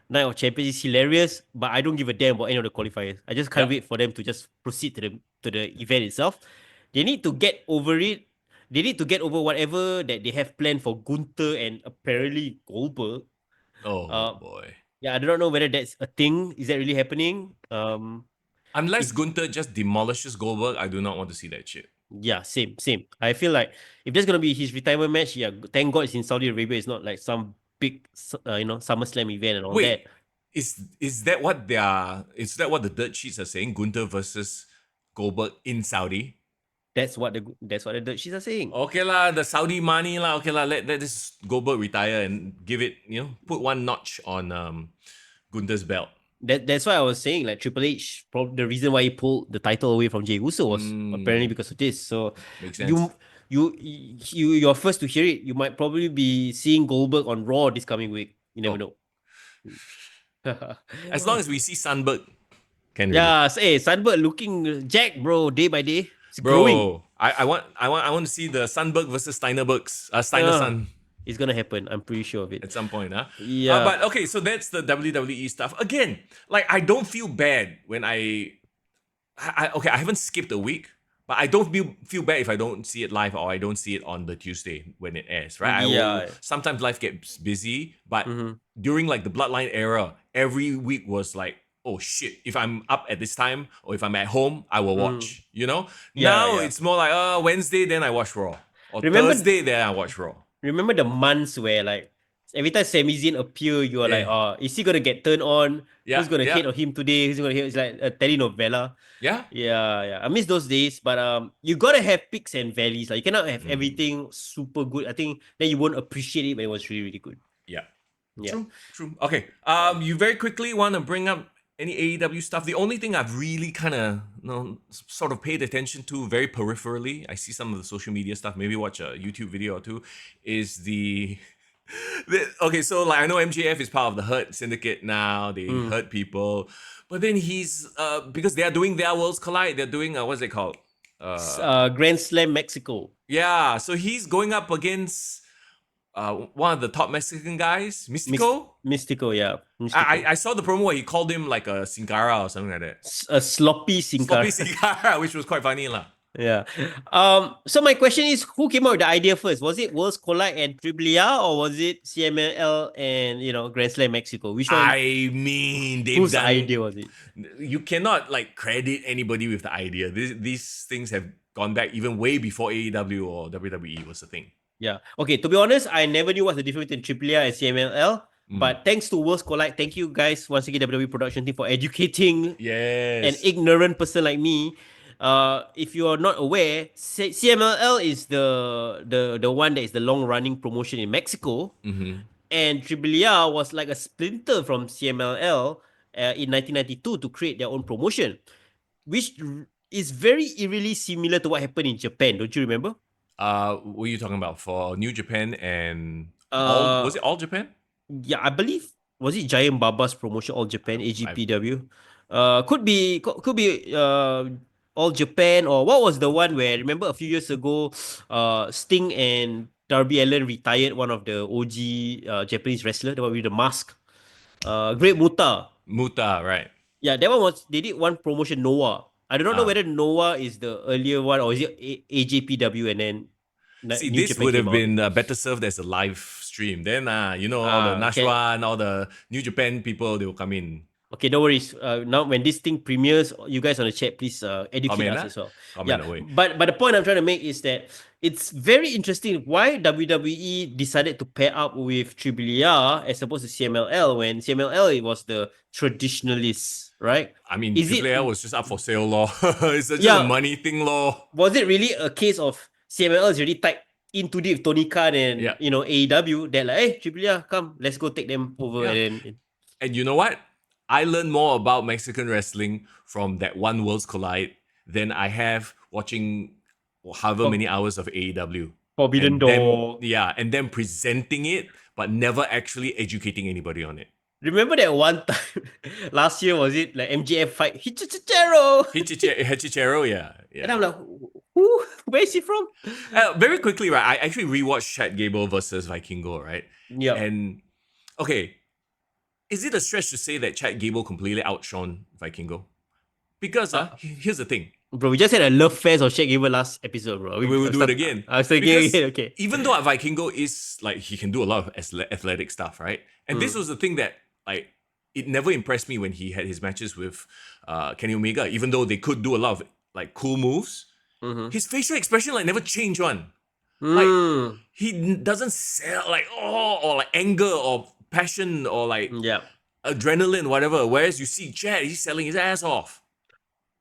Night of Champions. It's hilarious, but I don't give a damn about any of the qualifiers. I just can't wait for them to just proceed to the event itself. They need to get over it. They need to get over whatever that they have planned for Gunther and apparently Goldberg.
Oh boy.
Yeah, I don't know whether that's a thing. Is that really happening?
Unless Gunther just demolishes Goldberg, I do not want to see that shit.
Yeah, same. I feel like if there's gonna be his retirement match, thank God it's in Saudi Arabia. It's not like some big, SummerSlam event and all that.
Is that what the dirt sheets are saying? Gunther versus Goldberg in Saudi.
That's what the dirt sheets are saying.
Okay lah, the Saudi money lah. Okay lah, let this Goldberg retire and give it, put one notch on Gunther's belt.
That's why I was saying like Triple H. The reason why he pulled the title away from Jey Uso was apparently because of this. So
Makes sense.
you're first to hear it. You might probably be seeing Goldberg on Raw this coming week. You never know.
As long as we see Sandberg, can really.
Yeah, hey, Sandberg looking jacked, bro, day by day. It's growing.
Bro, I want to see the Sandberg versus Steiner Sun
It's gonna happen. I'm pretty sure of it.
at some point, huh?
Yeah.
But okay, so that's the WWE stuff. Again, like I don't feel bad when I haven't skipped a week, but I don't feel bad if I don't see it live or I don't see it on the Tuesday when it airs, right? Sometimes life gets busy, but during like the Bloodline era, every week was like, oh shit, if I'm up at this time or if I'm at home, I will watch, you know? Now it's more like, Wednesday, then I watch Raw. Or Thursday, then I watch Raw.
Remember the months where like every time Sami Zayn appear, you are like, oh, is he gonna get turned on? Who's gonna hit on him today? Who's gonna hit? It's like a telenovela. Yeah. I miss those days, but you gotta have peaks and valleys. Like you cannot have everything super good. I think then you won't appreciate it when it was really, really good.
Yeah. True. Okay. You very quickly want to bring up any AEW stuff? The only thing I've really kind of sort of paid attention to very peripherally, I see some of the social media stuff, maybe watch a YouTube video or two, is okay, so like I know MJF is part of the Hurt Syndicate now. They hurt people, but then he's because they are doing their Worlds Collide. They're doing what's it called?
Grand Slam Mexico.
Yeah, so he's going up against one of the top Mexican guys, Mystico.
Mystico, yeah.
I saw the promo where he called him like a Sin Cara or something like that.
A sloppy Sin Cara.
Sloppy Sin Cara, which was quite funny lah.
Yeah. So my question is, who came up with the idea first? Was it Worlds Collide and Triplia, or was it CMLL and Grand Slam Mexico? Which one?
I mean,
whose idea was it?
You cannot like credit anybody with the idea. These things have gone back even way before AEW or WWE was a thing.
Yeah. Okay, to be honest, I never knew what's the difference between AAA and CMLL. But thanks to Worlds Collide, thank you guys once again, WWE production team, for educating an ignorant person like me. If you are not aware, CMLL is the one that is the long running promotion in Mexico, and AAA was like a splinter from CMLL in 1992 to create their own promotion, which is very eerily similar to what happened in Japan. Don't you remember?
What are you talking about for New Japan and was it All Japan?
Yeah, I believe, was it Giant Baba's promotion, All Japan, AGPW? Could be All Japan, or what was the one where, remember a few years ago, Sting and Darby Allin retired one of the OG Japanese wrestler, the one with the mask, Great Muta.
Muta, right?
Yeah, that one they did one promotion, Noah. I do not know whether Noah is the earlier one or is it AJPW and then
See, New this Japan would have been better served as a live stream. Then, all the Nashwan, all the New Japan people, they will come in.
Okay, no worries. Now, when this thing premieres, you guys on the chat, please educate us as well.
Comment away.
But the point I'm trying to make is that it's very interesting why WWE decided to pair up with AAA as opposed to CMLL when CMLL it was the traditionalists, right?
I mean, AAA was just up for sale, law. It's just a money thing, law.
Was it really a case of CMLL is already tied into deep with Tony Khan and AEW that like, hey, AAA, come, let's go take them over.
And you know what? I learned more about Mexican wrestling from that one Worlds Collide than I have watching however many hours of AEW.
Forbidden Door.
And then presenting it, but never actually educating anybody on it.
Remember that one time last year, was it like MJF fight Hichichero?
Hichichero, yeah.
And I'm like, who? Where is he from?
Very quickly, right? I actually rewatched Chad Gable versus Vikingo, right?
Yeah.
And okay, is it a stretch to say that Chad Gable completely outshone Vikingo? Because here's the thing.
Bro, we just had a love fest of Chad Gable last episode, bro.
We will do it again.
I was thinking again, okay.
Even though Vikingo is like, he can do a lot of athletic stuff, right? And this was the thing that like, it never impressed me when he had his matches with Kenny Omega, even though they could do a lot of like cool moves. His facial expression like never changed one. Like he doesn't sell like or like anger or passion or like adrenaline, whatever. Whereas you see Chad, he's selling his ass off.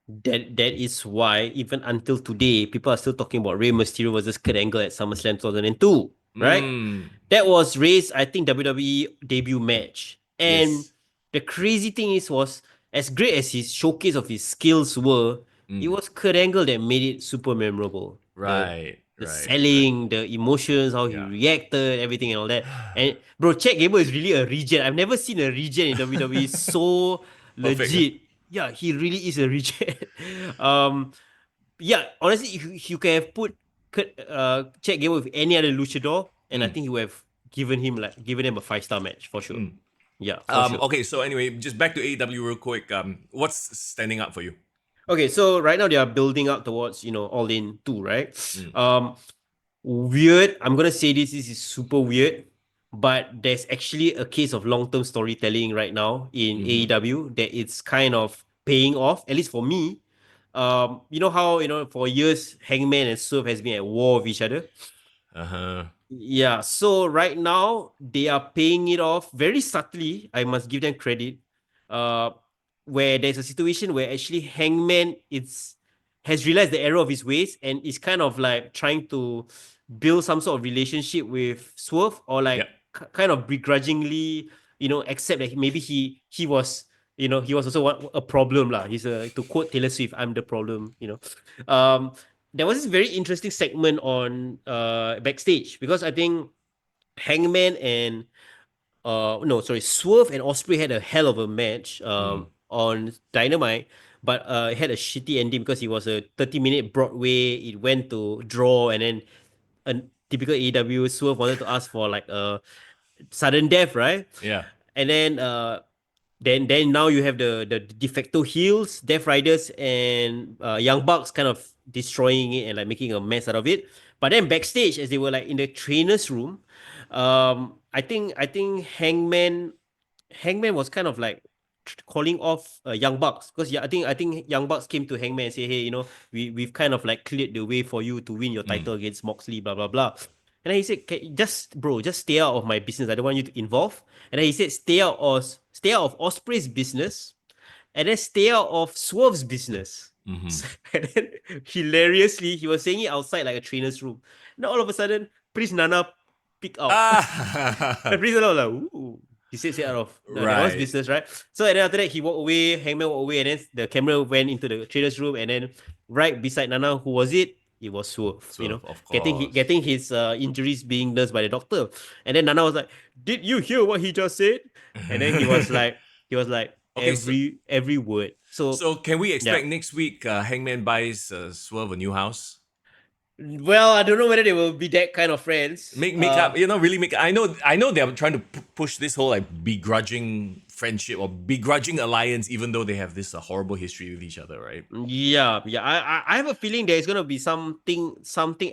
That is why even until today, people are still talking about Rey Mysterio versus Kurt Angle at SummerSlam 2002, right? That was Rey's, I think, WWE debut match. And the crazy thing was as great as his showcase of his skills were, it was Kurt Angle that made it super memorable.
Right,
The
right, right.
selling, the emotions, how he
Yeah.
reacted, everything and all that. And bro, Chad Gable is really a regen. I've never seen a regen in WWE so
Perfect.
legit. Yeah, he really is a regen. um, yeah, honestly, if you can have put Chad Gable with any other luchador, and I
Mm,
think he would have given him a 5-star match for sure.
mm.
Yeah, for sure.
Okay, so anyway, just back to AEW real quick. What's standing up for you?
Okay, so right now they are building up towards All In 2, right?
Mm,
Weird. I'm gonna say this is super weird, but there's actually a case of long-term storytelling right now in
mm-hmm.
AEW that it's kind of paying off, at least for me. You know how for years Hangman and Swerve has been at war with each other.
Uh-huh.
Yeah, so right now they are paying it off very subtly. I must give them credit. Uh, where there's a situation where actually Hangman has realized the error of his ways and is kind of like trying to build some sort of relationship with Swerve, or
Yep.
like kind of begrudgingly, accept that maybe he was he was also a problem lah. He's to quote Taylor Swift, "I'm the problem." There was this very interesting segment on backstage, because I think Hangman and no, sorry, Swerve and Osprey had a hell of a match
Mm.
on Dynamite, but it had a shitty ending because it was a 30-minute Broadway. It went to draw, and then a typical AEW, Swerve wanted to ask for like a sudden death, right?
Yeah.
And then now you have the de facto heels, Death Riders, and Young Bucks kind of destroying it and like making a mess out of it. But then backstage, as they were like in the trainers room, I think Hangman was kind of like calling off Young Bucks, because yeah, I think Young Bucks came to Hangman and say, hey, we've kind of like cleared the way for you to win your
Mm.
title against Moxley, blah blah blah. And then he said, just stay out of my business. I don't want you to involve. And then he said, stay out of Osprey's business, and then stay out of Swerve's business.
Mm-hmm.
And then hilariously, he was saying it outside like a trainer's room. Now all of a sudden, Prince Nana pick out. And
Ah.
Prince Nana was like, ooh. He said stay out of that was
Right.
business, right? So and then after that, he walked away, Hangman walked away, and then the camera went into the trainer's room, and then right beside Nana, who was it? It was Swerve,
So of course.
getting his injuries being nursed by the doctor. And then Nana was like, "Did you hear what he just said?" And then he was like,
Okay, so
every word. So
so can we
yeah.
expect next week Hangman buys Swerve a new house?
Well, I don't know whether they will be that kind of friends.
Make up, really make. I know they're trying to push this whole like begrudging friendship or begrudging alliance, even though they have this horrible history with each other, right?
Yeah, yeah. I have a feeling there's gonna be something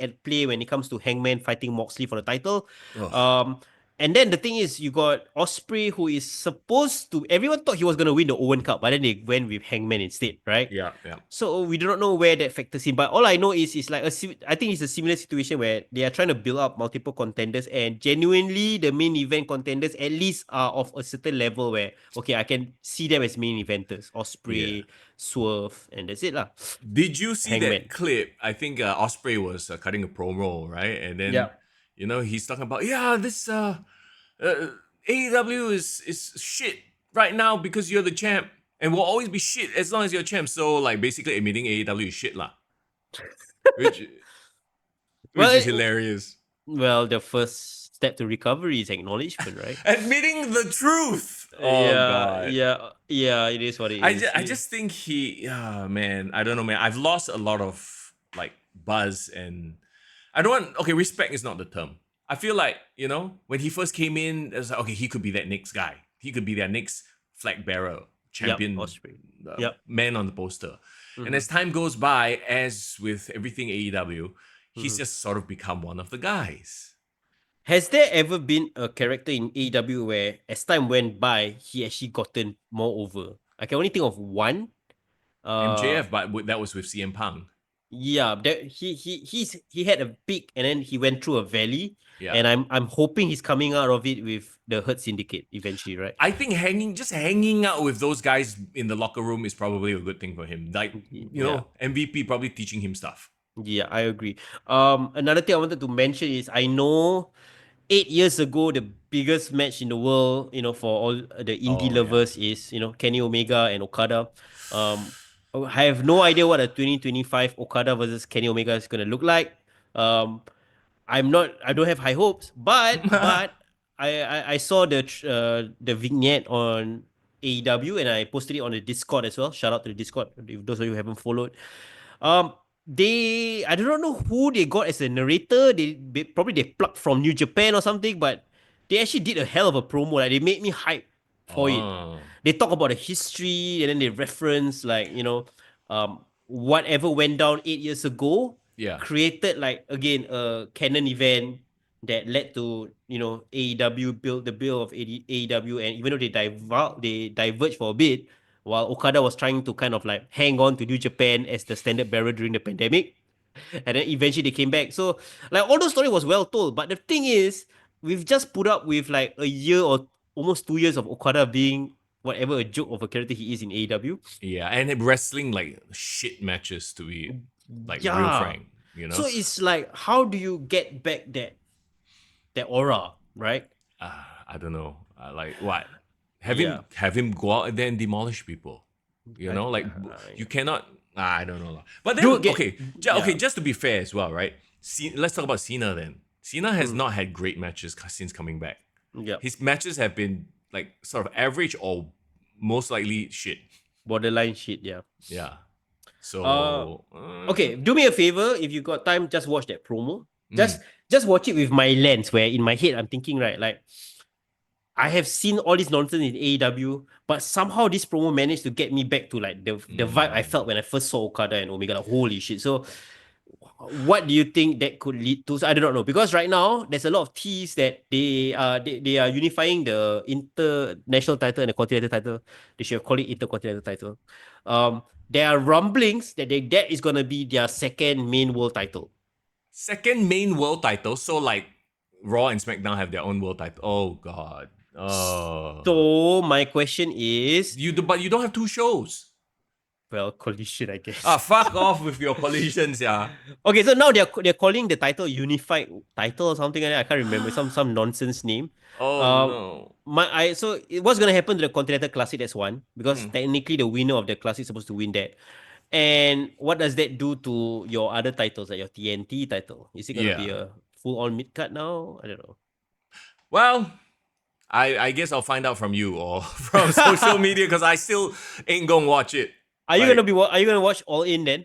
at play when it comes to Hangman fighting Moxley for the title.
Ugh.
Um, and then the thing is, you got Osprey, who is supposed to. Everyone thought he was gonna win the Owen Cup, but then they went with Hangman instead, right?
Yeah, yeah.
So we do not know where that factors in. But all I know is it's like I think it's a similar situation where they are trying to build up multiple contenders, and genuinely the main event contenders at least are of a certain level where okay, I can see them as main eventers.
Yeah.
Osprey, Swerve, and that's it lah.
Did you see that
Hangman.
clip? I think Osprey was cutting a promo, right? And then
Yeah.
he's talking about this AEW is shit right now because you're the champ, and will always be shit as long as you're champ. So like basically admitting AEW is shit lah, which which is
Well,
hilarious.
the first step to recovery is acknowledgement, right?
Admitting the truth. Oh
Yeah,
god.
yeah, yeah. It is what it is.
I just think yeah, man, I don't know, man. I've lost a lot of like buzz, and I don't want, okay, respect is not the term. I feel like, when he first came in, it was like, okay, he could be that next guy. He could be their next flag bearer,
Yep,
champion,
Osprey. Yep.
man on the poster. And
Mm-hmm.
as time goes by, as with everything AEW, he's
Mm-hmm.
just sort of become one of the guys.
Has there ever been a character in AEW where, as time went by, he actually gotten more over? I can only think of one.
MJF, but that was with CM Punk.
Yeah, that he had a peak and then he went through a valley,
Yeah.
and I'm hoping he's coming out of it with the Hurt Syndicate eventually, right?
I think hanging out with those guys in the locker room is probably a good thing for him. Like,
Yeah.
MVP probably teaching him stuff.
Yeah, I agree. Another thing I wanted to mention is I know 8 years ago, the biggest match in the world, for all the indie
Oh yeah.
lovers is, Kenny Omega and Okada. Um, I have no idea what a 2025 Okada versus Kenny Omega is going to look like. Um, I don't have high hopes, but I saw the vignette on AEW and I posted it on the Discord as well. Shout out to the Discord if those of you who haven't followed. Um, I do not know who they got as a narrator. Probably they plucked from New Japan or something, but they actually did a hell of a promo. Like they made me hype for it.
Oh
They talk about the history and then they reference like whatever went down 8 years ago
yeah.
created like again a canon event that led to AEW build the bill of AEW, and even though they diverged for a bit while Okada was trying to kind of like hang on to New Japan as the standard bearer during the pandemic, and then eventually they came back. So like all the story was well told, but the thing is, we've just put up with like a year or almost 2 years of Okada being whatever a joke of a character he is in AEW.
Yeah, and wrestling like shit matches to be like real
Yeah.
frank, you
So
know.
it's like, how do you get back that aura, right?
I don't know. Like what?
Yeah.
Have him go out there and demolish people. You know, like you cannot. I don't know. But then
Dude,
okay, okay.
yeah.
Just to be fair as well, right? Let's talk about Cena then. Cena has
Mm.
not had great matches since coming back.
Yeah.
His matches have been like sort of average or most likely shit.
Borderline shit, yeah.
Yeah.
Uh
So
okay, do me a favor if you got time, just watch that promo.
mm,
Just watch it with my lens where in my head I'm thinking, right, like I have seen all this nonsense in AEW, but somehow this promo managed to get me back to like the vibe I felt when I first saw Okada and Omega. Like, holy shit. So what do you think that could lead to? So I do not know, because right now there's a lot of teas that they are unifying the international title and the continental title. They should have called it intercontinental title. There are rumblings that that is gonna be their second main world title.
second main world title. So like Raw and SmackDown have their own world title. Oh god. Oh.
So my question is,
But you don't have two shows.
well, collision, I guess.
Fuck off with your collisions, yeah.
Okay, so now they're calling the title unified title or something like that. I can't remember, some nonsense name.
Oh
Um,
no.
what's gonna happen to the Continental Classic? That's one, because
Hmm.
technically the winner of the classic is supposed to win that. And what does that do to your other titles, like your TNT title? Is it gonna be
Yeah.
a full on mid card now? I don't know.
Well, I guess I'll find out from you or from social media because I still ain't gonna watch it.
Are you
Like,
gonna watch All In then?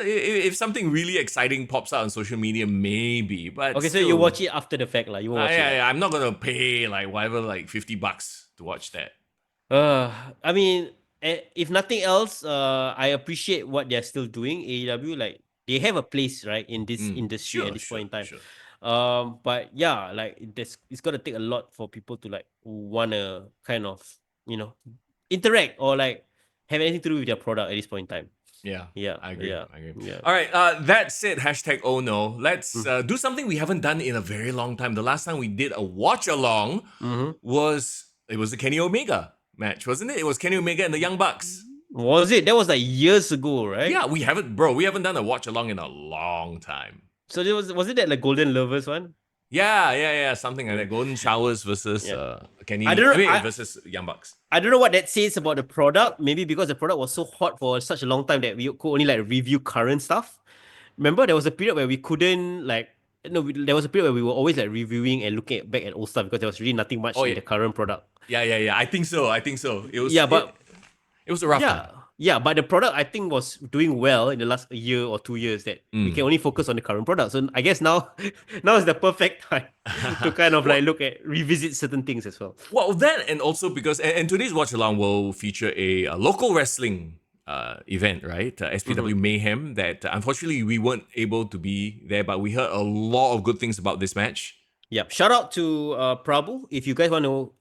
if something really exciting pops out on social media, maybe. But
Okay, so
still,
you watch it after the fact, like you won't watch it.
I'm not gonna pay like whatever, like $50 to watch that.
I mean, if nothing else, I appreciate what they're still doing. AEW, like they have a place, right, in this industry at
Sure,
this point
sure,
in time.
sure.
But yeah, like it's gonna take a lot for people to like wanna kind of interact or like have anything to do with their product at this point in time.
Yeah,
Yeah,
I agree.
yeah,
I agree.
yeah.
All right. That said, hashtag oh no. Let's do something we haven't done in a very long time. The last time we did a watch along was the Kenny Omega match, wasn't it? It was Kenny Omega and the Young Bucks.
Was it? That was like years ago, right?
Yeah, we haven't done a watch along in a long time.
So there was it that like Golden Lovers one?
Yeah, something like that. Golden Showers versus Kenny.
I don't know.
Versus Young Bucks.
I don't know what that says about the product. Maybe because the product was so hot for such a long time that we could only like review current stuff. Remember, there was a period where we couldn't like. No, there was a period where we were always like reviewing and looking back at old stuff because there was really nothing much in the current product.
Yeah. I think so. It was.
Yeah, but
it was a rough time.
Yeah, but the product I think was doing well in the last year or 2 years that we can only focus on the current product. So I guess now is the perfect time to kind of like revisit certain things as well.
Well, that and also because and today's watch along will feature a local wrestling event, right? SPW Mayhem. That unfortunately we weren't able to be there, but we heard a lot of good things about this match.
Yeah, shout out to Prabhu. If you guys want to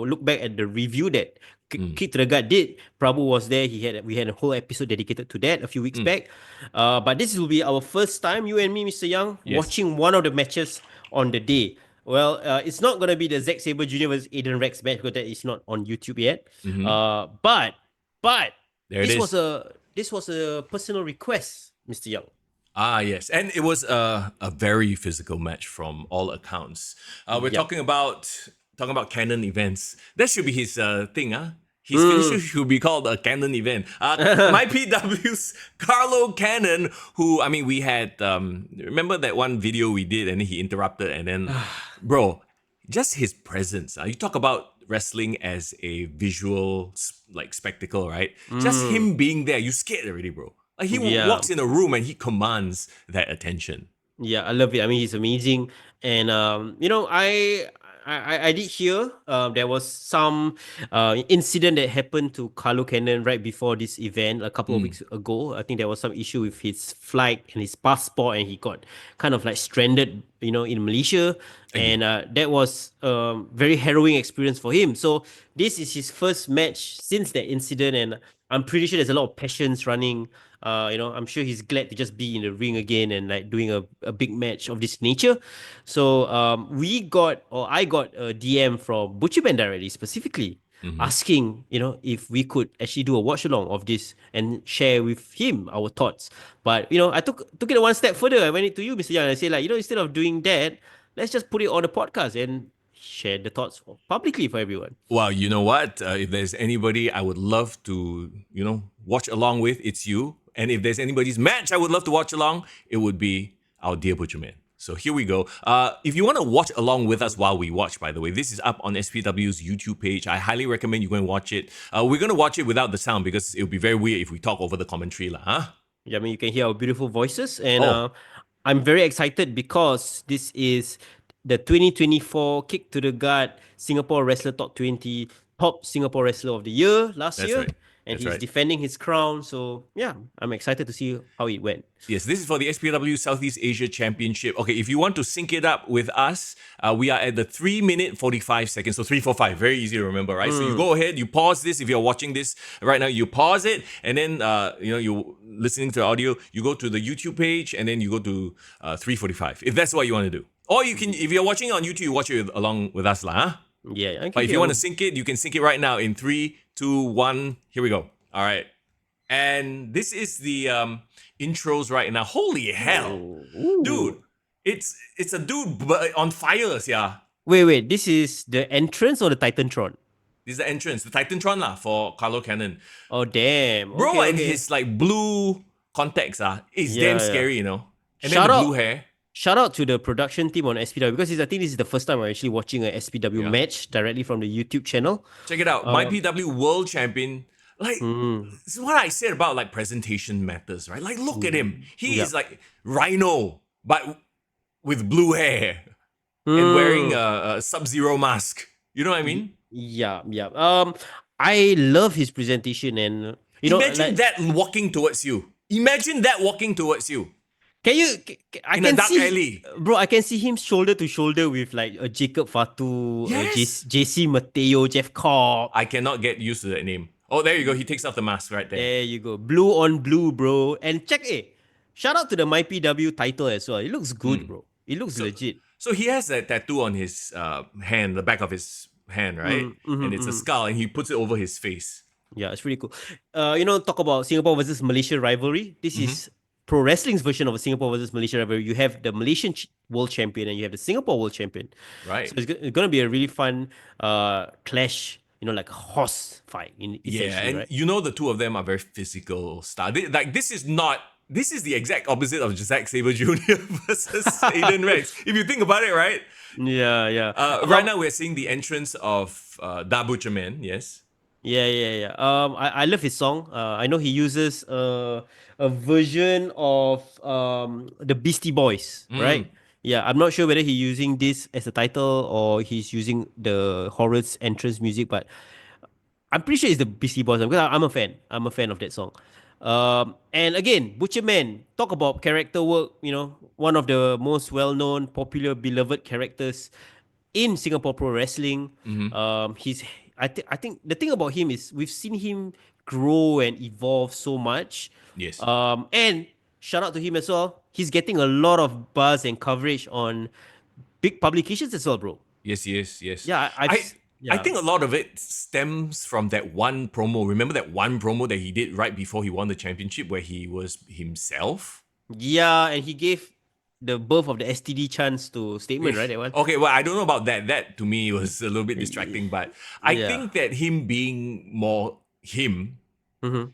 look back at the review that Kick to the Gut did, Prabhu was there. We had a whole episode dedicated to that a few weeks back. But this will be our first time, you and me, Mr. Young, watching one of the matches on the day. Well, it's not gonna be the Zack Sabre Jr. versus Aiden Rex match because that is not on YouTube yet. But
There
this was a personal request, Mr. Young.
Ah, yes. And it was a very physical match from all accounts. We're
Yep.
talking about canon events. That should be his thing, huh? His finisher should be called a canon event. My PW's Carlo Cannon, who, I mean, we had, remember that one video we did and he interrupted and then, bro, just his presence. You talk about wrestling as a visual like spectacle, right? Just him being there, you scared already, bro. Like he
Yeah.
walks in a room and he commands that attention.
Yeah, I love it. I mean, he's amazing, and I did hear there was some incident that happened to Carlo Cannon right before this event a couple of weeks ago. I think there was some issue with his flight and his passport, and he got kind of like stranded, in Malaysia, and that was very harrowing experience for him. So this is his first match since that incident, and I'm pretty sure there's a lot of passions running. I'm sure he's glad to just be in the ring again and like doing a big match of this nature. So I got a DM from Butcherman directly, specifically asking, if we could actually do a watch along of this and share with him our thoughts. But I took it one step further. I went it to you, Mr. Young, and I said, like, instead of doing that, let's just put it on the podcast and share the thoughts publicly for everyone.
Well, you know what? If there's anybody I would love to, watch along with, it's you. And if there's anybody's match I would love to watch along, it would be our dear Butcherman. So here we go. If you want to watch along with us while we watch, by the way, this is up on SPW's YouTube page. I highly recommend you go and watch it. We're going to watch it without the sound because it would be very weird if we talk over the commentary, huh?
Yeah, I mean, you can hear our beautiful voices, and I'm very excited because this is the 2024 Kick to the Gut Singapore Wrestler Top 20 Top Singapore Wrestler of the Year last year.
Right.
And
That's
he's
right.
defending his crown. So, yeah, I'm excited to see how it went.
Yes, this is for the SPW Southeast Asia Championship. Okay, if you want to sync it up with us, we are at the 3-minute 45 seconds. So 3:45, very easy to remember, right? So you go ahead, you pause this. If you're watching this right now, you pause it, and then you're listening to the audio. You go to the YouTube page, and then you go to 3:45. If that's what you want to do, or you can, if you're watching on YouTube, you watch it along with us, huh?
Yeah,
But if you want to sync it, you can sync it right now in 3, 2, 1. Here we go. All right. And this is the intros right now. Holy hell. Dude, it's a dude on fire, yeah.
Wait. This is the entrance or the Titantron?
This is the entrance, the Titantron for Carlo Cannon.
Oh, damn.
Bro,
Okay,
and his like blue contacts is
Yeah,
damn
yeah.
scary, And
Shout
then the
out-
blue hair.
Shout out to the production team on SPW because I think this is the first time I'm actually watching a SPW match directly from the YouTube channel.
Check it out. My PW World Champion. Like, this is what I said about like presentation matters, right? Like, look at him. He is like Rhino, but with blue hair and wearing a Sub-Zero mask. You know what I mean?
Yeah. I love his presentation, and
Imagine that walking towards you. Imagine that walking towards you.
Can you? I
In
can
a dark
see,
alley.
bro. I can see him shoulder to shoulder with like a Jacob Fatu,
Yes.
JC Mateo, Jeff Cobb.
I cannot get used to that name. Oh, there you go. He takes off the mask right there.
There you go, blue on blue, bro. And check it. Shout out to the MyPW title as well. It looks good, bro. It looks legit.
So he has that tattoo on his hand, the back of his hand, right? And it's a skull, and he puts it over his face.
Yeah, it's pretty cool. Talk about Singapore versus Malaysia rivalry. This is pro wrestling's version of a Singapore versus Malaysia rivalry. You have the Malaysian world champion and you have the Singapore world champion.
Right.
So it's going to be a really fun clash. Like a horse fight.
Yeah, and
right?
the two of them are very physical style. This is the exact opposite of Zack Sabre Jr. versus Aiden Rex. If you think about it, right?
Yeah.
Right now we're seeing the entrance of Da Butcherman, yes.
Yeah. I love his song. I know he uses a version of the Beastie Boys, right? Yeah, I'm not sure whether he's using this as a title or he's using the Horror's entrance music, but I'm pretty sure it's the Beastie Boys because I'm a fan. I'm a fan of that song. And again, Butcherman, talk about character work. One of the most well-known, popular, beloved characters in Singapore pro wrestling. I think the thing about him is we've seen him grow and evolve so much.
Yes.
And shout out to him as well. He's getting a lot of buzz and coverage on big publications as well, bro.
Yes.
Yeah,
I think a lot of it stems from that one promo. Remember that one promo that he did right before he won the championship where he was himself?
Yeah, and he gave the birth of the STD chance to statement, right? That one.
Okay, well, I don't know about that. That to me was a little bit distracting, but I
Yeah.
think that him being more him
Mm-hmm.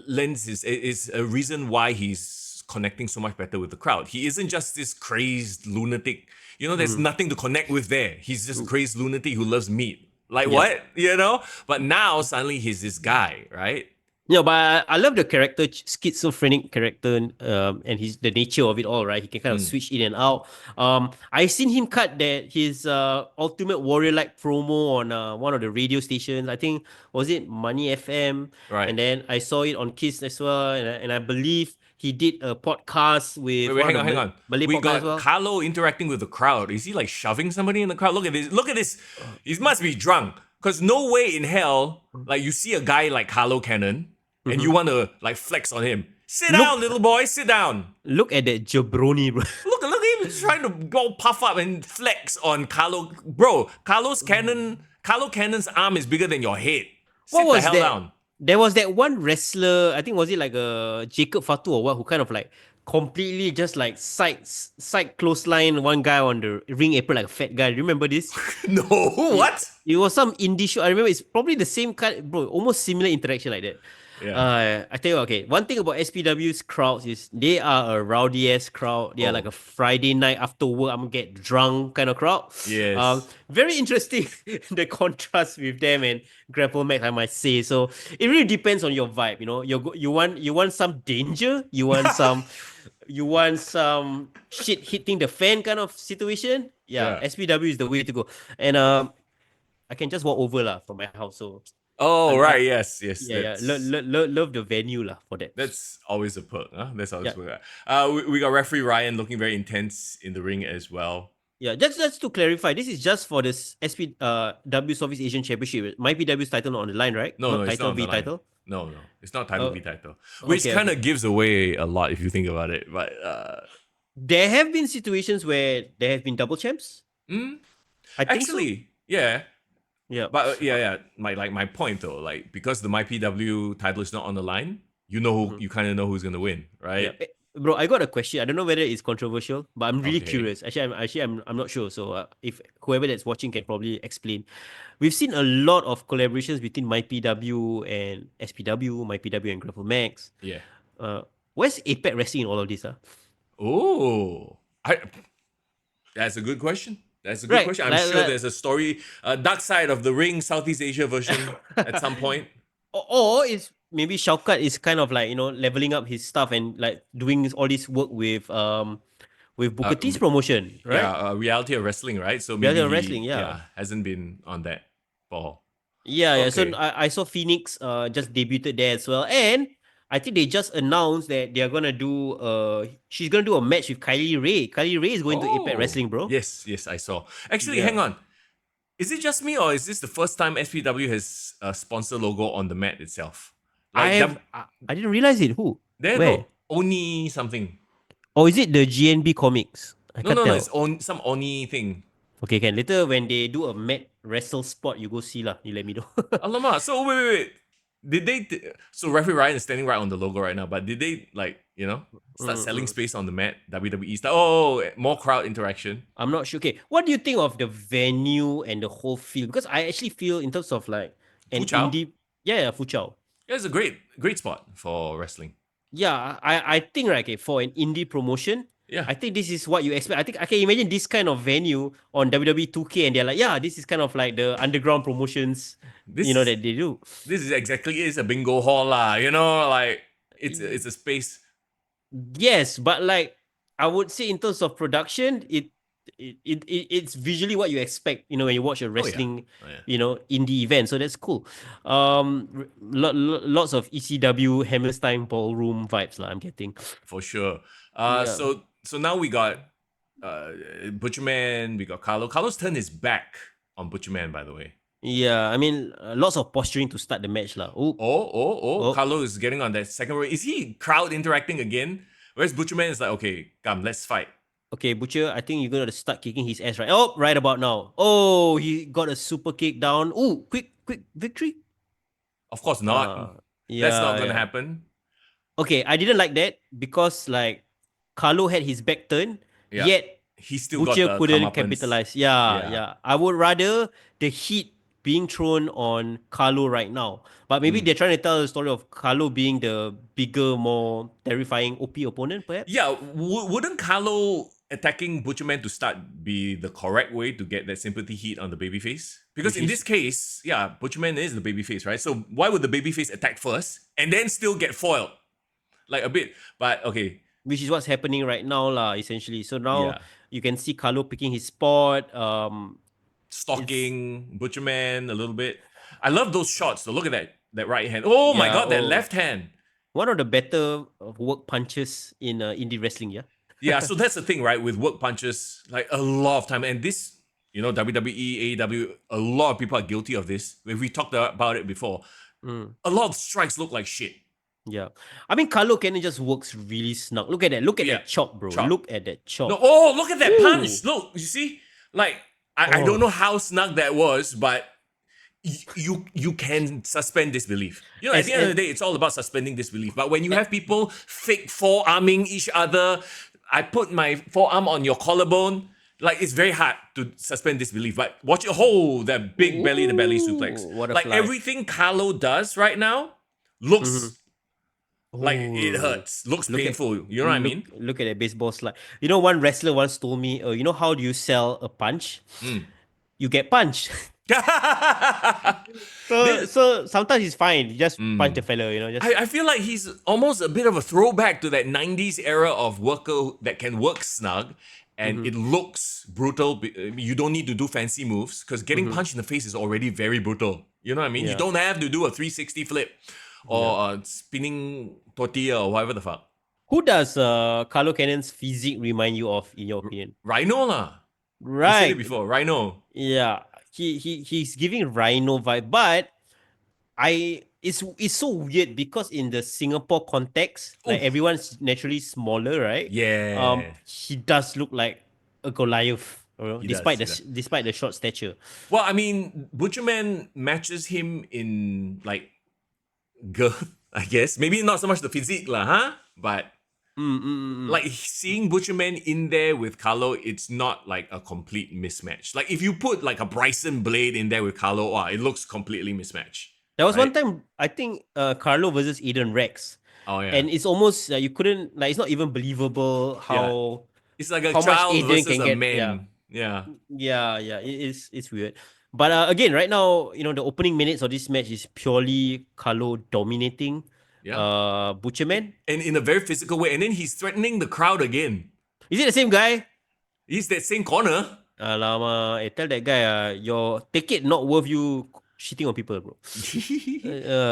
lends is a reason why he's connecting so much better with the crowd. He isn't just this crazed lunatic. There's nothing to connect with there. He's just a crazed lunatic who loves meat. Like
Yeah.
what? But now suddenly he's this guy, right?
Yeah, but I love the character, schizophrenic character, and the nature of it all, right? He can kind of switch in and out. I seen him cut his Ultimate Warrior like promo on one of the radio stations. I think was it Money FM,
Right.
and then I saw it on Kiss as well, and I believe he did a podcast with
Wait,
one
hang
of
on,
the
hang on.
Malay
We
podcast as
got
well.
Carlo interacting with the crowd. Is he like shoving somebody in the crowd? Look at this. Look at this. He must be drunk. Because no way in hell, like you see a guy like Carlo Cannon and you want to like flex on him. Sit down, little boy, sit down.
Look at that jabroni, bro.
Look at him trying to go puff up and flex on Carlo. Bro, Carlo Cannon's arm is bigger than your head.
What
Sit the
was
hell
that?
down.
There was that one wrestler, I think was it like a Jacob Fatu or what, who kind of like completely just like side clothesline one guy on the ring apron like a fat guy. Remember this?
No, what?
It was some indie show. I remember it's probably the same kind, bro, almost similar interaction like that.
Yeah.
I tell you, okay, one thing about SPW's crowds is they are a rowdy ass crowd. They are like
Oh.
a Friday night after work, I'm gonna get drunk kind of crowd.
Yes.
Very interesting the contrast with them and Grapple Max, I might say. So it really depends on your vibe. You want some danger, you want some shit hitting the fan kind of situation. Yeah,
Yeah.
SPW is the way to go. And I can just walk over lah from my house. So
Oh, right. Yes.
yeah. Love the venue lah for that.
That's always a perk, huh? That's always
Yeah.
a perk. We got referee Ryan looking very intense in the ring as well.
Yeah, just to clarify, this is just for this SPW Southeast Asian Championship. My PW's title not on the line, right?
No,
Not
it's
title
not on the
v
line.
title.
No, it's not title
Oh,
v title, which
okay,
kind of gives away a lot if you think about it. But
There have been situations where there have been double champs. I think so.
actually, yeah.
Yeah.
But yeah. My point though, like because the MyPW title is not on the line, you kind of know who's gonna win, right?
Yeah. Bro, I got a question. I don't know whether it's controversial, but I'm really
Okay.
curious. I'm not sure. So if whoever that's watching can probably explain. We've seen a lot of collaborations between MyPW and SPW, MyPW and Grapple Max.
Yeah.
Where's Apex Wrestling in all of this?
Oh, that's a good question. That's a good
Right,
question. I'm
like-
sure
like-
there's a story, Dark Side of the Ring, Southeast Asia version at some point.
Or it's maybe Shaukat is kind of like, leveling up his stuff and like doing all this work with Booker T's promotion, right?
Yeah, Reality of Wrestling, right? So
Reality
maybe
of Wrestling, yeah.
hasn't been on that for.
Yeah. So
Okay.
I saw Phoenix just debuted there as well, and I think they just announced that they're gonna do she's gonna do a match with Kylie Ray. Kylie Ray is going to Apex Wrestling, bro.
Yes, I saw. Actually,
Yeah.
hang on. Is it just me or is this the first time SPW has a sponsor logo on the mat itself?
I didn't realize it. Who?
There
Where?
no Oni something.
Or is it the GNB comics? I can't
No,
tell.
it's some Oni thing.
Okay, can later when they do a mat wrestle spot, you go see lah. You let me know.
Alamak. So wait. Did they? So referee Ryan is standing right on the logo right now. But did they start selling space on the mat? WWE style. Oh, more crowd interaction.
I'm not sure. Okay, what do you think of the venue and the whole feel? Because I actually feel in terms of like an
Fuchao?
indie, yeah, Fuchao.
Yeah, it's a great spot for wrestling.
Yeah, I think right, okay, for an indie promotion,
Yeah.
I think this is what you expect. I think I can imagine this kind of venue on WWE 2K, and they're like, yeah, this is kind of like the underground promotions,
This
that they do.
This is exactly it's a bingo hall lah. Like it's a space.
Yes, but like I would say in terms of production, it's visually what you expect, when you watch a wrestling, indie event. So that's cool. Lots of ECW Hammerstein ballroom vibes lah, I'm getting.
For sure.
Yeah.
So now we got Butcherman, we got Carlo. Carlo's turned his back on Butcherman, by the way.
Yeah, I mean, lots of posturing to start the match lah.
Oh, Carlo is getting on that second row. Is he crowd interacting again? Whereas Butcherman is like, okay, come, let's fight.
Okay, Butcher, I think you're gonna start kicking his ass right. Oh, right about now. Oh, he got a super kick down. Oh, quick victory.
Of course not.
Yeah,
That's not gonna
yeah.
happen.
Okay, I didn't like that because like Carlo had his back turned,
Yeah.
yet
He still got
Butcher
the
couldn't
comeuppance.
capitalize. Yeah. I would rather the heat being thrown on Carlo right now. But maybe they're trying to tell the story of Carlo being the bigger, more terrifying OP opponent, perhaps?
Yeah, wouldn't Carlo attacking Butcherman to start be the correct way to get that sympathy heat on the babyface? Because
Which
in
is-
this case, yeah, Butcherman is the babyface, right? So why would the babyface attack first and then still get foiled? Like a bit, but okay.
Which is what's happening right now, lah, essentially. So now
Yeah.
you can see Carlo picking his spot.
Stalking Butcherman a little bit. I love those shots. So look at that right hand. Oh my god, that left hand.
One of the better work punches in indie wrestling, yeah?
Yeah, so that's the thing, right? With work punches, like a lot of time, and this, WWE, AEW, a lot of people are guilty of this. We talked about it before. A lot of strikes look like shit.
Yeah. I mean, Carlo Cannon just works really snug. Look at that. Look at that chop, bro.
Chop.
Look at that chop.
No, oh, look at that punch. Look, you see? Like, I don't know how snug that was, but you can suspend disbelief. At the end of the day, it's all about suspending disbelief. But when you have people fake forearming each other, I put my forearm on your collarbone, like it's very hard to suspend disbelief. But watch it, that big belly to belly suplex.
What a
like
fly.
everything Carlo does right now looks like it hurts, looks painful. You know what I mean?
Look at that baseball slide. You know, one wrestler once told me, how do you sell a punch? You get punched. So sometimes it's fine. You just punch the fellow,
I feel like he's almost a bit of a throwback to that 90s era of worker that can work snug and it looks brutal. You don't need to do fancy moves because getting punched in the face is already very brutal. You know what I mean?
Yeah.
You don't have to do a 360 flip or a spinning tortilla or whatever the fuck.
Who does Carlo Cannon's physique remind you of, in your opinion?
Rhino lah.
Right.
You said it before, Rhino.
Yeah. He's giving Rhino vibe, but it's so weird because in the Singapore context, like everyone's naturally smaller, right?
Yeah.
He does look like a Goliath, despite the short stature.
Well, I mean, Butcherman matches him in like girth, I guess. Maybe not so much the physique lah, huh? But like seeing Butcherman in there with Carlo, it's not like a complete mismatch. Like if you put like a Bryson Blade in there with Carlo, it looks completely mismatched.
There was one time, I think, Carlo versus Eden Rex.
Oh yeah.
And it's almost you couldn't, like, it's not even believable how
it's like a
how much
child
Adrian
versus
can
a
get.
man.
Yeah. It's weird. But again, right now, the opening minutes of this match is purely Carlo dominating Butcherman.
And in a very physical way. And then he's threatening the crowd again.
Is it the same guy?
He's that same corner.
Alamak, tell that guy, your ticket not worth you shitting on people, bro.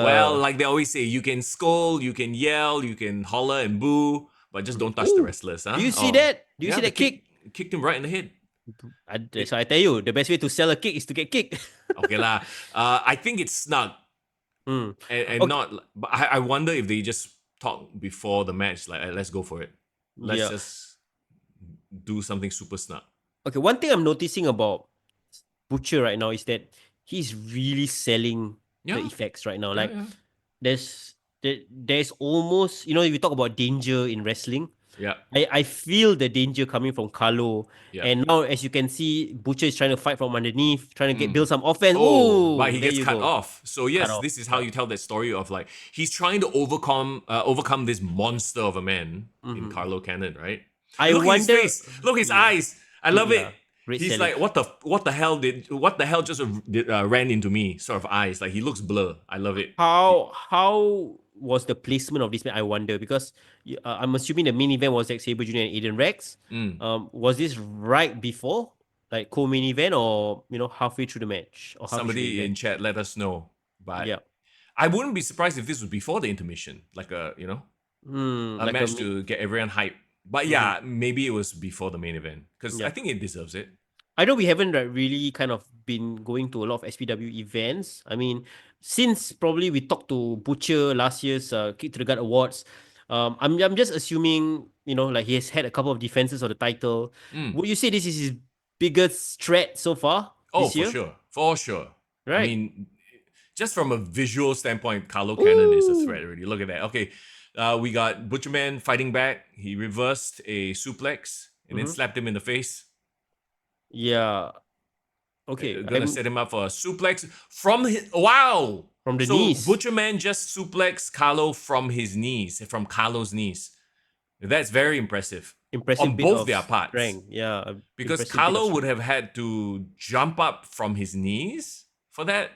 Well, like they always say, you can scold, you can yell, you can holler and boo, but just don't touch the wrestlers. Huh?
Do you see that? Do you see that kick?
Kicked him right in the head.
So I tell you, the best way to sell a kick is to get kicked.
Okay lah. I think it's snug. And not. But I wonder if they just talk before the match. Like, let's go for it. Let's just do something super snug.
Okay, one thing I'm noticing about Butcher right now is that he's really selling the effects right now. Like, there's almost, if you talk about danger in wrestling, I feel the danger coming from Carlo. And now, as you can see, Butcher is trying to fight from underneath, trying to build some offense.
But he gets cut off. So yes, this is how you tell that story of like he's trying to overcome this monster of a man in Carlo Cannon, right? Look at his face. Look his eyes. I love it. He's like, what the hell just ran into me? Sort of eyes. Like he looks blur. I love it.
How was the placement of this match? I wonder, because I'm assuming the main event was Zack Sabre Jr. and Eden Rex. Was this right before, like co-main event, or halfway through the match? Or
somebody in chat let us know. But I wouldn't be surprised if this was before the intermission, like a match to get everyone hyped. But yeah, maybe it was before the main event because I think it deserves it.
I know we haven't really kind of been going to a lot of SPW events. I mean, since probably we talked to Butcher last year's Kick to the Gut Awards, I'm just assuming, like he has had a couple of defenses of the title. Would you say this is his biggest threat so far this year?
For sure. Right. I mean, just from a visual standpoint, Carlo Cannon is a threat already. Look at that. Okay, we got Butcherman fighting back. He reversed a suplex and then slapped him in the face.
Yeah. Okay.
Gonna set him up for a suplex from his
from the knees.
Butcherman just suplexed Carlo from his knees, from Carlo's knees. That's very impressive.
Impressive
on
bit
both
of
their parts.
strength. Yeah.
Because
impressive bit of
Carlo
strength.
would have had to jump up from his knees for that.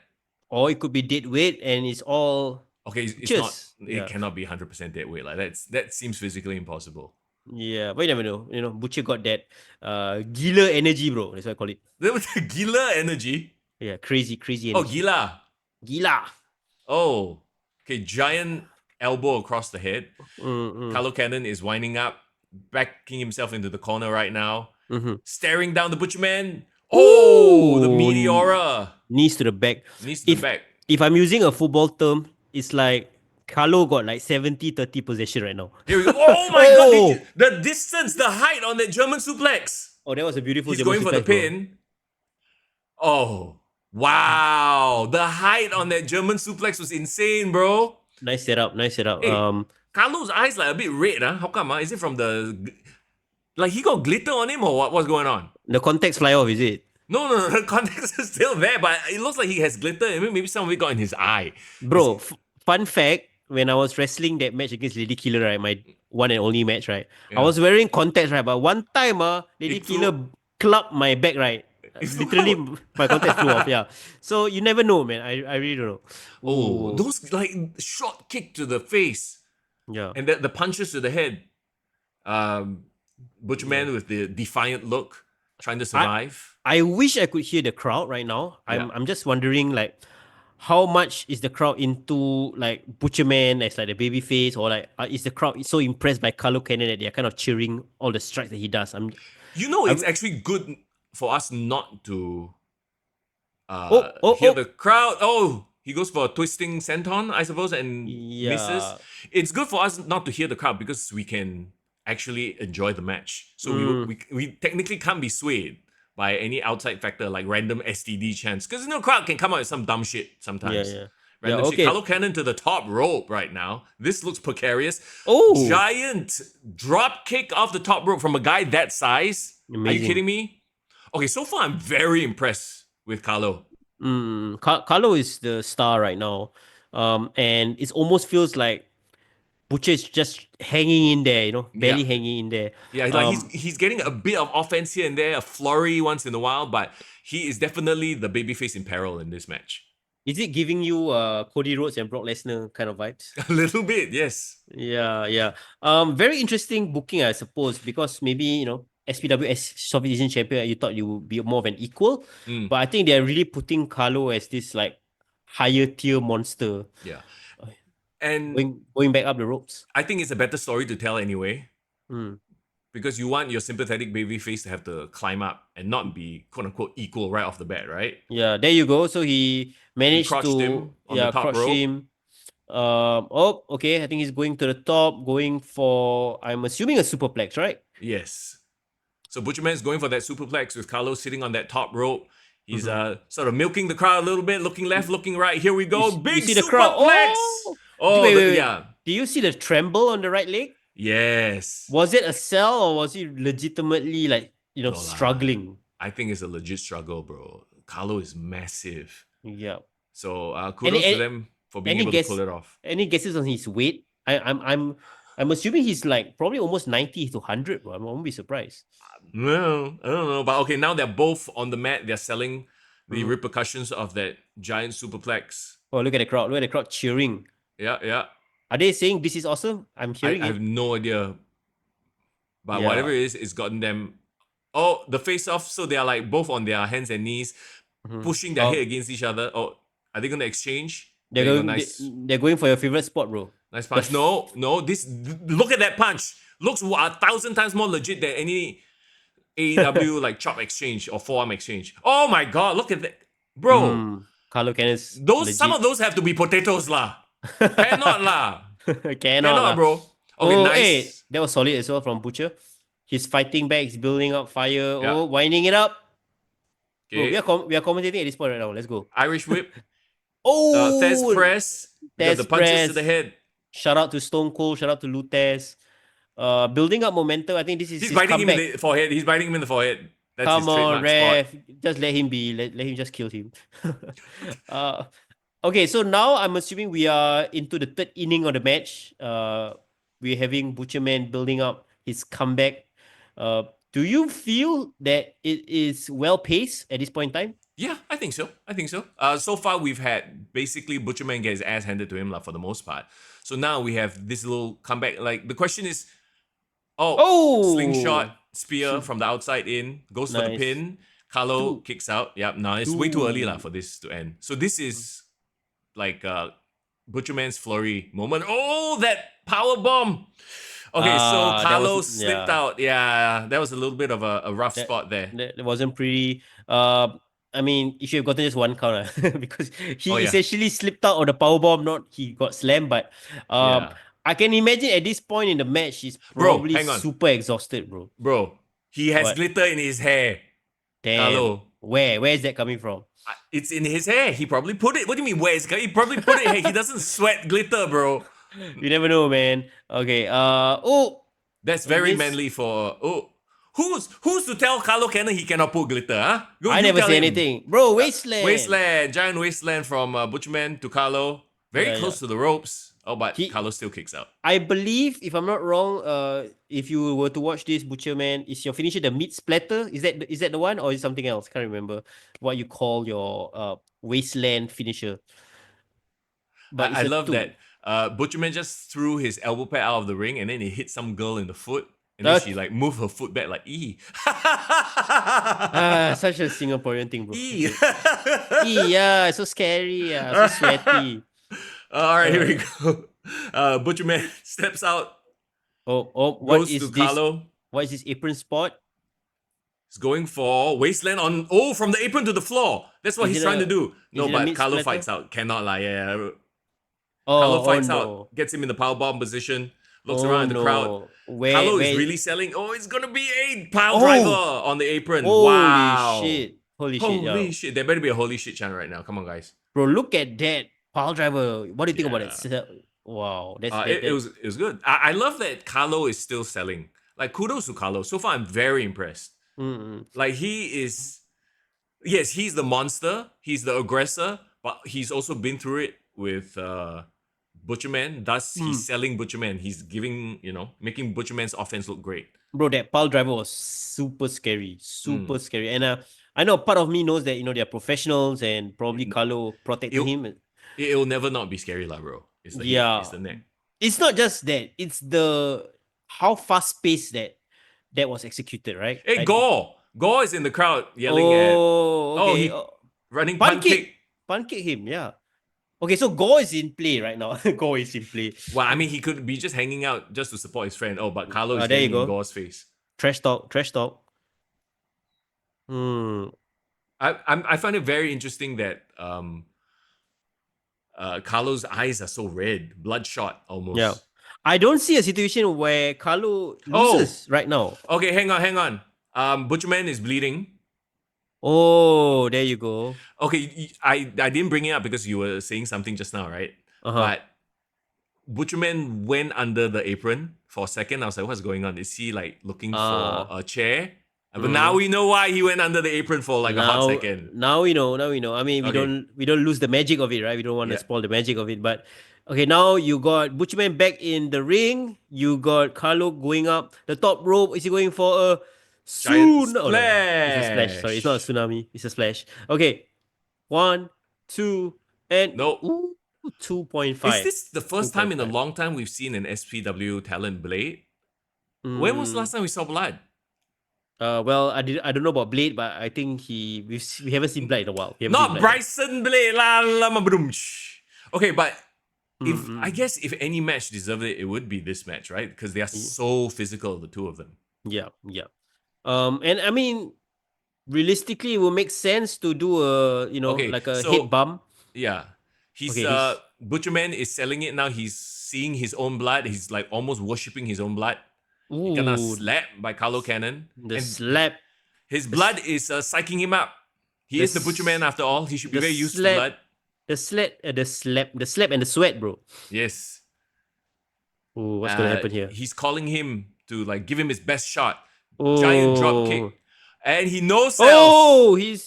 Or it could be dead weight and it's all
Okay, it's
just
not. It cannot be 100% dead weight. Like that seems physically impossible.
Yeah, but you never know. You know, Butcher got that gila energy, bro. That's what I call it.
There was a gila energy.
Yeah, crazy energy.
Oh, gila.
Gila.
Oh, okay. Giant elbow across the head. Carlo Cannon is winding up, backing himself into the corner right now, staring down the Butcherman. Oh, the Meteora.
Knees to the back.
Knees to the back.
If I'm using a football term, it's like Carlo got like 70-30 possession right now.
Here we go. Oh my god, the distance, the height on that German suplex.
Oh, that was a beautiful
He's
German
going for the
suplex,
pin. Oh, wow. The height on that German suplex was insane, bro.
Nice setup.
Hey, Carlo's eyes like a bit red, huh? How come? Is it from the... Like he got glitter on him or what? What's going on?
The contacts fly off, is it?
No, the context is still there, but it looks like he has glitter. Maybe some of it got in his eye.
Bro, fun fact, when I was wrestling that match against Lady Killer, right, my one and only match, right, I was wearing contacts, right, but one time, Lady Killer clubbed my back, right, literally my contacts flew off, yeah. So you never know, man. I really don't know.
Oh, those like short kick to the face.
Yeah.
And the punches to the head. Butcherman with the defiant look, trying to survive.
I wish I could hear the crowd right now. I'm just wondering, like, how much is the crowd into like Butcherman as like the baby face, or like is the crowd so impressed by Carlo Cannon that they're kind of cheering all the strikes that he does?
It's actually good for us not to hear the crowd. Oh, he goes for a twisting senton, I suppose, and misses. It's good for us not to hear the crowd because we can actually enjoy the match. So we technically can't be swayed by any outside factor like random STD chants. Because crowd can come out with some dumb shit sometimes. Random shit. Carlo Cannon to the top rope right now. This looks precarious. Oh! Giant drop kick off the top rope from a guy that size. Amazing. Are you kidding me? Okay, so far I'm very impressed with Carlo.
Carlo is the star right now. And it almost feels like Butcher is just hanging in there, barely hanging in there.
Yeah, like he's getting a bit of offense here and there, a flurry once in a while, but he is definitely the babyface in peril in this match.
Is it giving you Cody Rhodes and Brock Lesnar kind of vibes?
A little bit, yes.
Yeah. Very interesting booking, I suppose, because maybe, SPW as Southeast Asian champion, you thought you would be more of an equal. But I think they're really putting Carlo as this like higher tier monster.
Yeah. And
going back up the ropes.
I think it's a better story to tell anyway. Because you want your sympathetic babyface to have to climb up and not be quote unquote equal right off the bat, right?
Yeah, there you go. So he managed
to
him
on the top rope.
Him. Okay. I think he's going to the top, going for, I'm assuming, a superplex, right?
Yes. So Butcherman is going for that superplex with Carlo sitting on that top rope. He's sort of milking the crowd a little bit, looking left, looking right. Here we go. Big
you see
superplex.
The crowd. Wait.
Yeah.
Do you see the tremble on the right leg?
Yes.
Was it a sell or was he legitimately like, struggling?
I think it's a legit struggle, bro. Carlo is massive.
Yeah.
So kudos to them for being able to pull it off.
Any guesses on his weight? I'm assuming he's like probably almost 90 to 100, bro. I won't be surprised.
No, I don't know. But okay, now they're both on the mat. They're selling the repercussions of that giant superplex.
Oh, look at the crowd. Look at the crowd cheering.
Yeah.
Are they saying this is awesome? I'm hearing
I have no idea. But whatever it is, it's gotten them... Oh, the face-off. So they are like both on their hands and knees, pushing their head against each other. Oh, are they going to exchange?
They're going for your favorite spot, bro.
Nice punch. No. Look at that punch. Looks 1,000 times more legit than any AEW like chop exchange or forearm exchange. Oh my god, look at that. Bro.
Carlo Cannon's
some of those have to be potatoes lah. Cannot lah.
Cannot
bro. Okay, nice.
Hey, that was solid as well from Butcher. He's fighting back, he's building up fire. Yeah. Winding it up. Okay. Bro, we are commentating at this point right now. Let's go.
Irish whip. Thez
Oh,
press. We got
Tez
the punches to
press.
the head.
Shout out to Stone Cold. Shout out to Lutez. Building up momentum. I think this is
He's
his
biting him in
comeback.
the forehead. He's biting him in the forehead. That's his
Come on,
trademark spot.
ref. Just let him be. Let him just kill him. uh, okay, so now I'm assuming we are into the third inning of the match. We're having Butcherman building up his comeback. Do you feel that it is well paced at this point in time?
Yeah, I think so. So far, we've had basically Butcherman get his ass handed to him for the most part. So now we have this little comeback. Like, the question is, slingshot, spear from the outside in, goes for the
Nice.
pin. Carlo
Two.
kicks out. Yep, no, it's way too early for this to end. So this is like Butcherman's flurry moment. Oh, that power bomb. Okay, so Carlo slipped out. Yeah, that was a little bit of a rough spot there.
That wasn't pretty. I mean, you should have gotten just one count because he
yeah.
essentially slipped out of the power bomb. Not he got slammed, but
Yeah.
I can imagine at this point in the match, he's
Bro,
probably
hang on.
super exhausted, bro.
Bro, he has
What?
glitter in his hair.
Damn.
Carlo.
Where is that coming from?
It's in his hair. He probably put it. What do you mean where? He probably put it. Hey, he doesn't sweat glitter, bro.
You never know, man. Okay.
That's very manly for. Who's to tell Carlo Cannon he cannot put glitter? Huh?
I never say anything, bro. Wasteland.
Giant wasteland from Butcherman to Carlo. Very close to the ropes. Oh, but Carlo still kicks out.
I believe, if I'm not wrong, if you were to watch this, Butcherman, is your finisher the meat splatter? Is that the one, or is it something else? Can't remember what you call your wasteland finisher.
But I love that. Butcherman just threw his elbow pad out of the ring and then he hit some girl in the foot. And then she like moved her foot back like,
such a Singaporean thing, bro.
E.
Yeah, so scary. So sweaty.
All right, here we go. Butcherman steps out.
What is this?
Carlo.
What is this apron spot?
He's going for wasteland on. From the apron to the floor. That's what he's trying to do. No, but Carlo fights out. Cannot lie. Yeah. Carlo fights out. Gets him in the powerbomb position. Looks around in the crowd. Carlo is really selling. It's gonna be a pile driver on the apron. Wow.
Holy shit.
There better be a holy shit channel right now. Come on, guys.
Bro, look at that pile driver. What do you think about it? Wow,
it was good. I love that Carlo is still selling. Like, kudos to Carlo. So far, I'm very impressed. Like, he is. Yes, he's the monster. He's the aggressor. But he's also been through it with Butcherman. Thus, he's selling Butcherman. He's giving, making Butcherman's offense look great.
Bro, that pile driver was super scary. Super scary. And I know part of me knows that, they're professionals and probably Carlo protected him.
It'll never not be scary, bro. It's the hit, it's the neck.
It's not just that. It's how fast-paced that was executed, right?
Hey, Gore is in the crowd yelling
okay.
Running punt kick.
Punt kick him, yeah. Okay, so Gore is in play right now. Gore is in play.
Well, I mean, he could be just hanging out just to support his friend. But Carlo is getting in Gore's face.
Trash talk.
I find it very interesting that Carlo's eyes are so red, bloodshot almost.
Yeah. I don't see a situation where Carlo loses right now.
Okay, hang on. Butcherman is bleeding.
Oh, there you go.
Okay, I didn't bring it up because you were saying something just now, right? But Butcherman went under the apron for a second. I was like, what's going on? Is he like looking for a chair? But now we know why he went under the apron for like a hot second.
Now we know. I mean, we don't lose the magic of it, right? We don't want to spoil the magic of it. But okay, now you got Butcherman back in the ring. You got Carlo going up the top rope. Is he going for a
giant splash?
It's a splash. Sorry, it's not a tsunami. It's a splash. Okay, 1, 2, and
no.
2.5.
Is this the first time in a long time we've seen an SPW talent blade? When was the last time we saw blood?
Well, I don't know about Blade, but I think we haven't seen Blade in a while.
Not Bryson Blade, Okay, but I guess if any match deserved it, it would be this match, right? Because they are so physical, the two of them.
Yeah. And I mean, realistically, it will make sense to do a head bump.
Yeah, Butcherman is selling it now. He's seeing his own blood. He's like almost worshipping his own blood. He gonna slap by Carlo Cannon.
Slap.
His blood is psyching him up. He is the Butcherman after all. He should be very used to blood.
The slap, and the sweat, bro.
Yes.
Oh, what's gonna happen here?
He's calling him to like give him his best shot.
Oh,
Giant drop kick. And he no sells.
oh, he's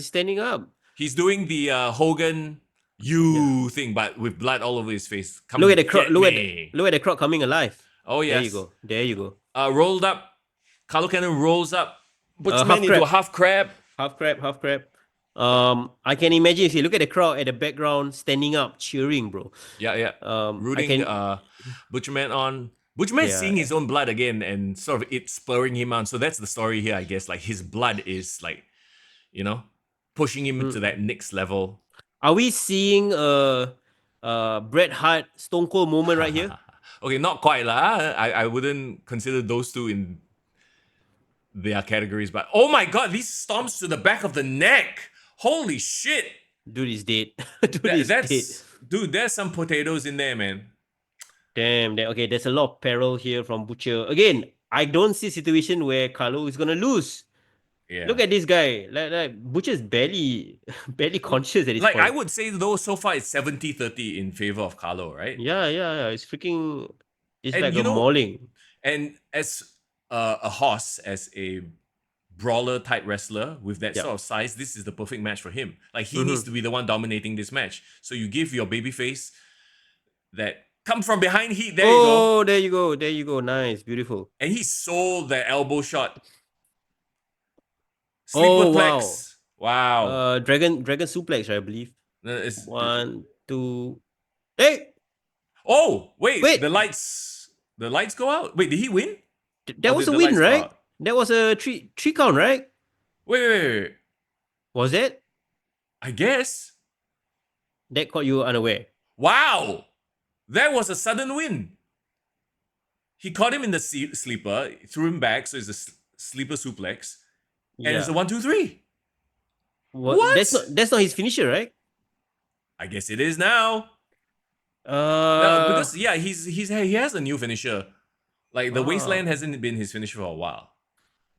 standing up.
He's doing the Hogan thing, but with blood all over his face. Come
Look at the crowd.
get
Look
me.
at the crowd coming alive.
Oh yes.
There you go.
Rolled up. Carlo Cannon rolls up. Butcherman
half
into
crab.
a half crab.
Half crab. I can imagine if you look at the crowd at the background standing up, cheering, bro.
Yeah. Rooting Butcherman on. Butcherman seeing his own blood again and sort of it spurring him on. So that's the story here, I guess. Like his blood is like, pushing him to that next level.
Are we seeing a Bret Hart Stone Cold moment right here?
Okay, not quite lah. I wouldn't consider those two in their categories, but oh my god, these stomps to the back of the neck. Holy shit.
Dude is dead.
Dude, there's some potatoes in there, man.
Damn, okay, there's a lot of peril here from Butcher. Again, I don't see a situation where Carlo is gonna lose. Yeah. Look at this guy. Like Butcher's barely conscious at this point.
I would say though, so far it's 70-30 in favor of Carlo, right?
Yeah. It's like a mauling.
And as a horse, as a brawler type wrestler with that sort of size, this is the perfect match for him. Like he needs to be the one dominating this match. So you give your babyface that come from behind heat. There you go.
Oh, there you go. Nice, beautiful.
And he sold the elbow shot. Sleeperplex. Wow.
Dragon suplex, right, I believe. 1, 2. Hey!
Oh, wait. The lights go out. Wait, did he win?
That was a win, right? That was a three count, right?
Wait.
Was it?
I guess.
That caught you unaware.
Wow. That was a sudden win. He caught him in the sleeper, threw him back, so it's a sleeper suplex. And it's a 1, 2, 3.
What? That's not his finisher, right?
I guess it is now. Because he has a new finisher. Like the Wasteland hasn't been his finisher for a while.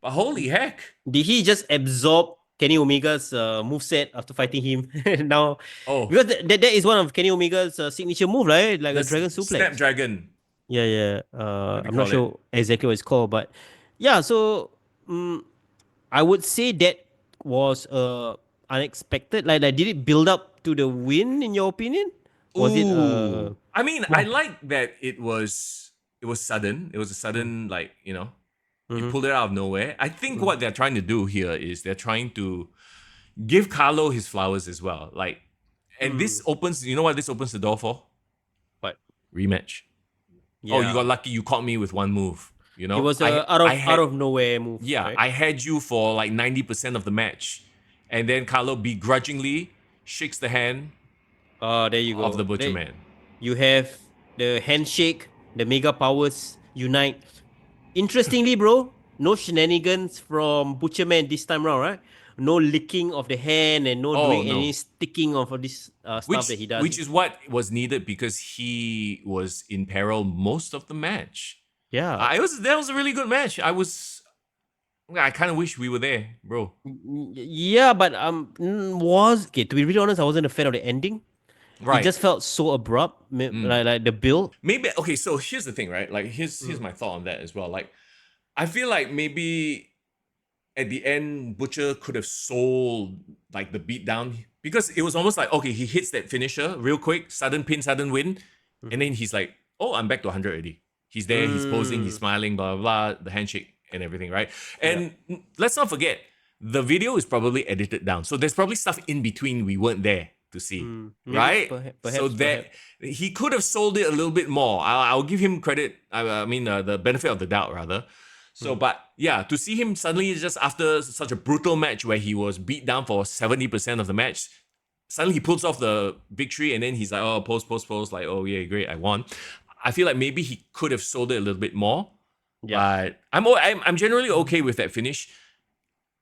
But holy heck.
Did he just absorb Kenny Omega's moveset after fighting him? Now, because that is one of Kenny Omega's signature move, right? Like a dragon suplex.
Snapdragon.
Yeah. I'm not sure exactly what it's called, but yeah. So I would say that was unexpected. Like, did it build up to the win in your opinion? Was it?
I mean, I like that it was sudden. It was a sudden, you pulled it out of nowhere. I think what they're trying to do here is they're trying to give Carlo his flowers as well. And this opens, you know what this opens the door for?
What?
Rematch. Yeah. Oh, you got lucky. You caught me with one move. You know,
it was out of nowhere move.
Yeah,
right?
I had you for like 90% of the match, and then Carlo begrudgingly shakes the hand.
There you go.
Of the Butcherman.
You have the handshake, the mega powers unite. Interestingly, bro, no shenanigans from Butcherman this time round, right? No licking of the hand and doing any sticking of this stuff that he does.
Which is what was needed because he was in peril most of the match.
Yeah.
That was a really good match. I kind of wish we were there, bro.
Yeah, but to be really honest, I wasn't a fan of the ending. Right. It just felt so abrupt, like the build.
Maybe okay. So here's the thing, right? Like here's my thought on that as well. Like, I feel like maybe at the end, Butcher could have sold like the beatdown because it was almost like he hits that finisher real quick, sudden pin, sudden win, and then he's like, I'm back to 100 already. He's there, he's posing, he's smiling, blah blah blah, the handshake and everything, right? And let's not forget, the video is probably edited down, so there's probably stuff in between we weren't there to see, right? Perhaps. He could have sold it a little bit more. I'll give him credit. I mean, the benefit of the doubt, rather. So, but yeah, to see him suddenly just after such a brutal match where he was beat down for 70% of the match, suddenly he pulls off the victory and then he's like, post, like, yeah, great, I won. I feel like maybe he could have sold it a little bit more. Yeah. But I'm generally okay with that finish.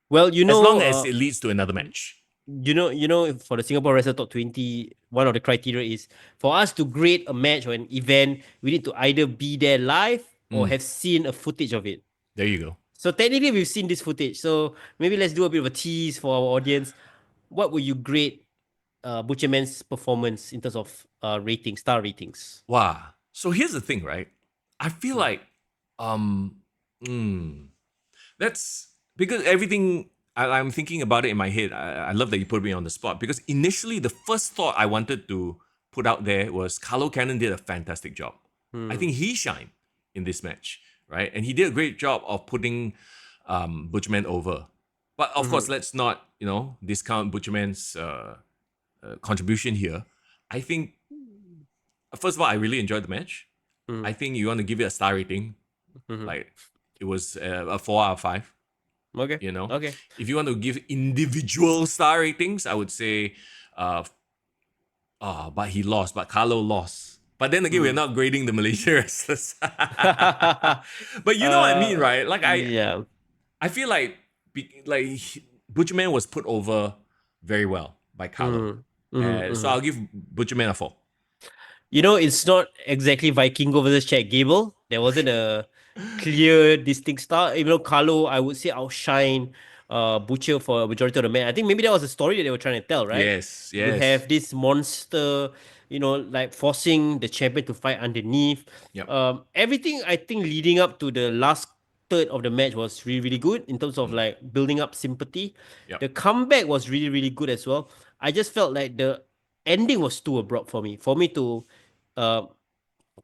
Well, as
long as it leads to another match.
You know, for the Singapore Wrestler Top 20, one of the criteria is for us to grade a match or an event, we need to either be there live or have seen a footage of it.
There you go.
So technically, we've seen this footage. So maybe let's do a bit of a tease for our audience. What would you grade Butcherman's performance in terms of star ratings.
Wow. So here's the thing, right? I feel like that's because everything I'm thinking about it in my head. I love that you put me on the spot because initially the first thought I wanted to put out there was Carlo Cannon did a fantastic job. I think he shined in this match, right? And he did a great job of putting Butcherman over. But of course, let's not discount Butcherman's contribution here. I think first of all, I really enjoyed the match. I think you want to give it a star rating, like it was a 4 out of 5.
Okay. Okay.
If you want to give individual star ratings, I would say, but he lost. But Carlo lost. But then again, we're not grading the Malaysia wrestlers. But you know what I mean, right? Like I feel like Butcherman was put over very well by Carlo. So I'll give Butcherman a 4.
It's not exactly Vikingo versus Chad Gable. There wasn't a clear, distinct star. Even though Carlo, I would say, outshine Butcher for a majority of the match. I think maybe that was the story that they were trying to tell, right?
Yes.
You have this monster, like forcing the champion to fight underneath.
Yep.
Everything, I think, leading up to the last third of the match was really, really good in terms of like building up sympathy.
Yep.
The comeback was really, really good as well. I just felt like the ending was too abrupt for me. For me to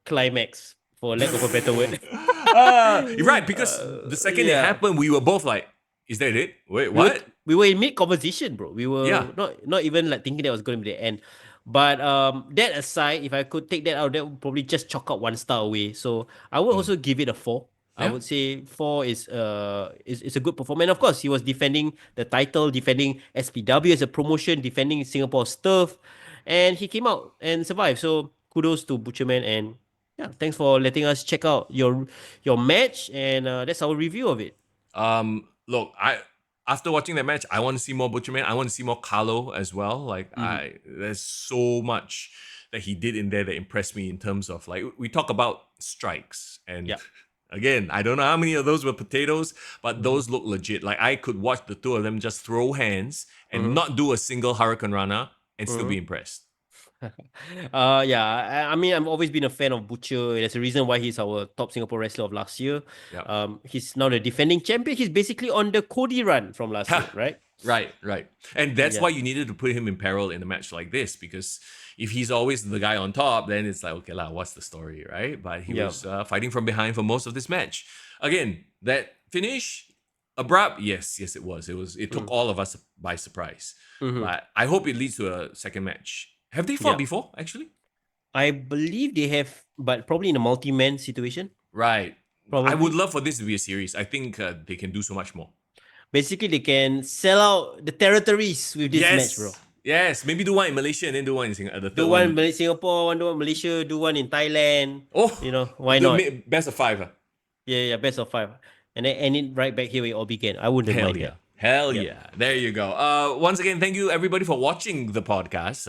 climax, for lack of a better word.
You're right, because the second it happened, we were both like, is that it? Wait, what?
We were in mid-conversation, bro. We were not even like thinking that was going to be the end. But that aside, if I could take that out, that would probably just chalk up 1 star away. So I would also give it a 4. I would say 4 is a good performance. And of course, he was defending the title, defending SPW as a promotion, defending Singapore's turf, and he came out and survived. So kudos to Butcherman, and thanks for letting us check out your match, and that's our review of it.
Look, after watching that match, I want to see more Butcherman. I want to see more Carlo as well. Like there's so much that he did in there that impressed me in terms of like we talk about strikes and. Again, I don't know how many of those were potatoes, but those look legit. Like I could watch the two of them just throw hands and not do a single Hurricane Rana and still be impressed.
I mean, I've always been a fan of Butcher. There's a reason why he's our top Singapore wrestler of last year.
Yep.
He's now the defending champion. He's basically on the Cody run from last year, right?
Right. And that's why you needed to put him in peril in a match like this, because if he's always the guy on top, then it's like, okay lah, what's the story, right? But he was fighting from behind for most of this match. Again, that finish, abrupt, yes, it was. It took all of us by surprise. But I hope it leads to a second match. Have they fought before, actually?
I believe they have, but probably in a multi-man situation.
Right.
Probably.
I would love for this to be a series. I think they can do so much more.
Basically, they can sell out the territories with this match, bro.
Yes, maybe do one in Malaysia and then do one in Singapore.
Do one in Singapore, do one in Malaysia, do one in Thailand.
Oh,
why not?
Best of 5.
Yeah, best of 5. And then end it right back here where it all began. I wouldn't mind that.
Hell yeah. There you go. Once again, thank you everybody for watching the podcast.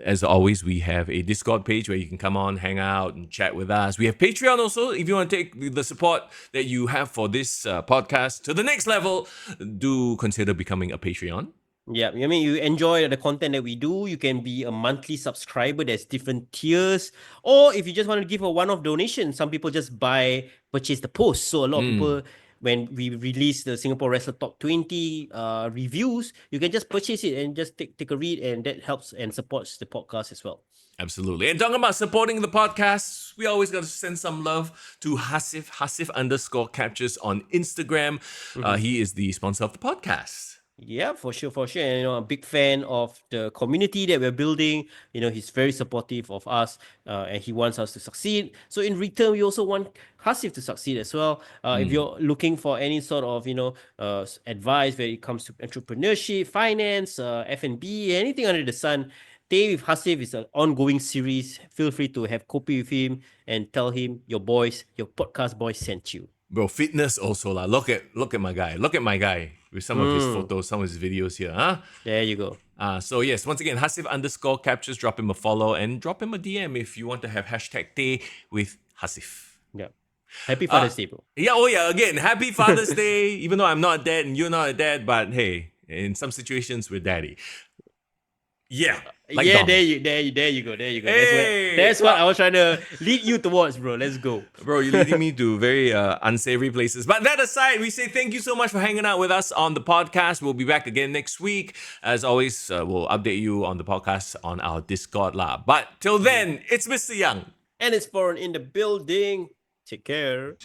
As always, we have a Discord page where you can come on, hang out, and chat with us. We have Patreon also. If you want to take the support that you have for this podcast to the next level, do consider becoming a Patreon.
Yeah, I mean, you enjoy the content that we do, you can be a monthly subscriber. There's different tiers. Or if you just want to give a one-off donation, some people just purchase the post. So a lot of people, when we release the Singapore Wrestler Top 20 reviews, you can just purchase it and just take a read, and that helps and supports the podcast as well.
Absolutely. And talking about supporting the podcast, we always got to send some love to Hasif_captures on Instagram. He is the sponsor of the podcast.
Yeah, for sure. And I'm a big fan of the community that we're building. He's very supportive of us, and he wants us to succeed. So in return, we also want Hasif to succeed as well. If you're looking for any sort of advice when it comes to entrepreneurship, finance, F&B, anything under the sun, Stay with Hasif is an ongoing series. Feel free to have copy with him and tell him your podcast boys sent you.
Bro, fitness also lah. Look at my guy. Look at my guy with some of his photos, some of his videos here, huh?
There you go.
So yes, once again, Hasif_captures, drop him a follow and drop him a DM if you want to have #Tay with Hasif.
Yeah. Happy Father's Day, bro.
Yeah, again, happy Father's Day. Even though I'm not a dad and you're not a dad, but hey, in some situations we're daddy. Yeah. Like
yeah,
Dom.
there you go.
Hey!
That's what I was trying to lead you towards, bro. Let's go.
Bro, you're leading me to very unsavory places. But that aside, we say thank you so much for hanging out with us on the podcast. We'll be back again next week. As always, we'll update you on the podcast on our Discord lah. But till then, it's Mr. Young.
And it's Foreign in the building. Take care.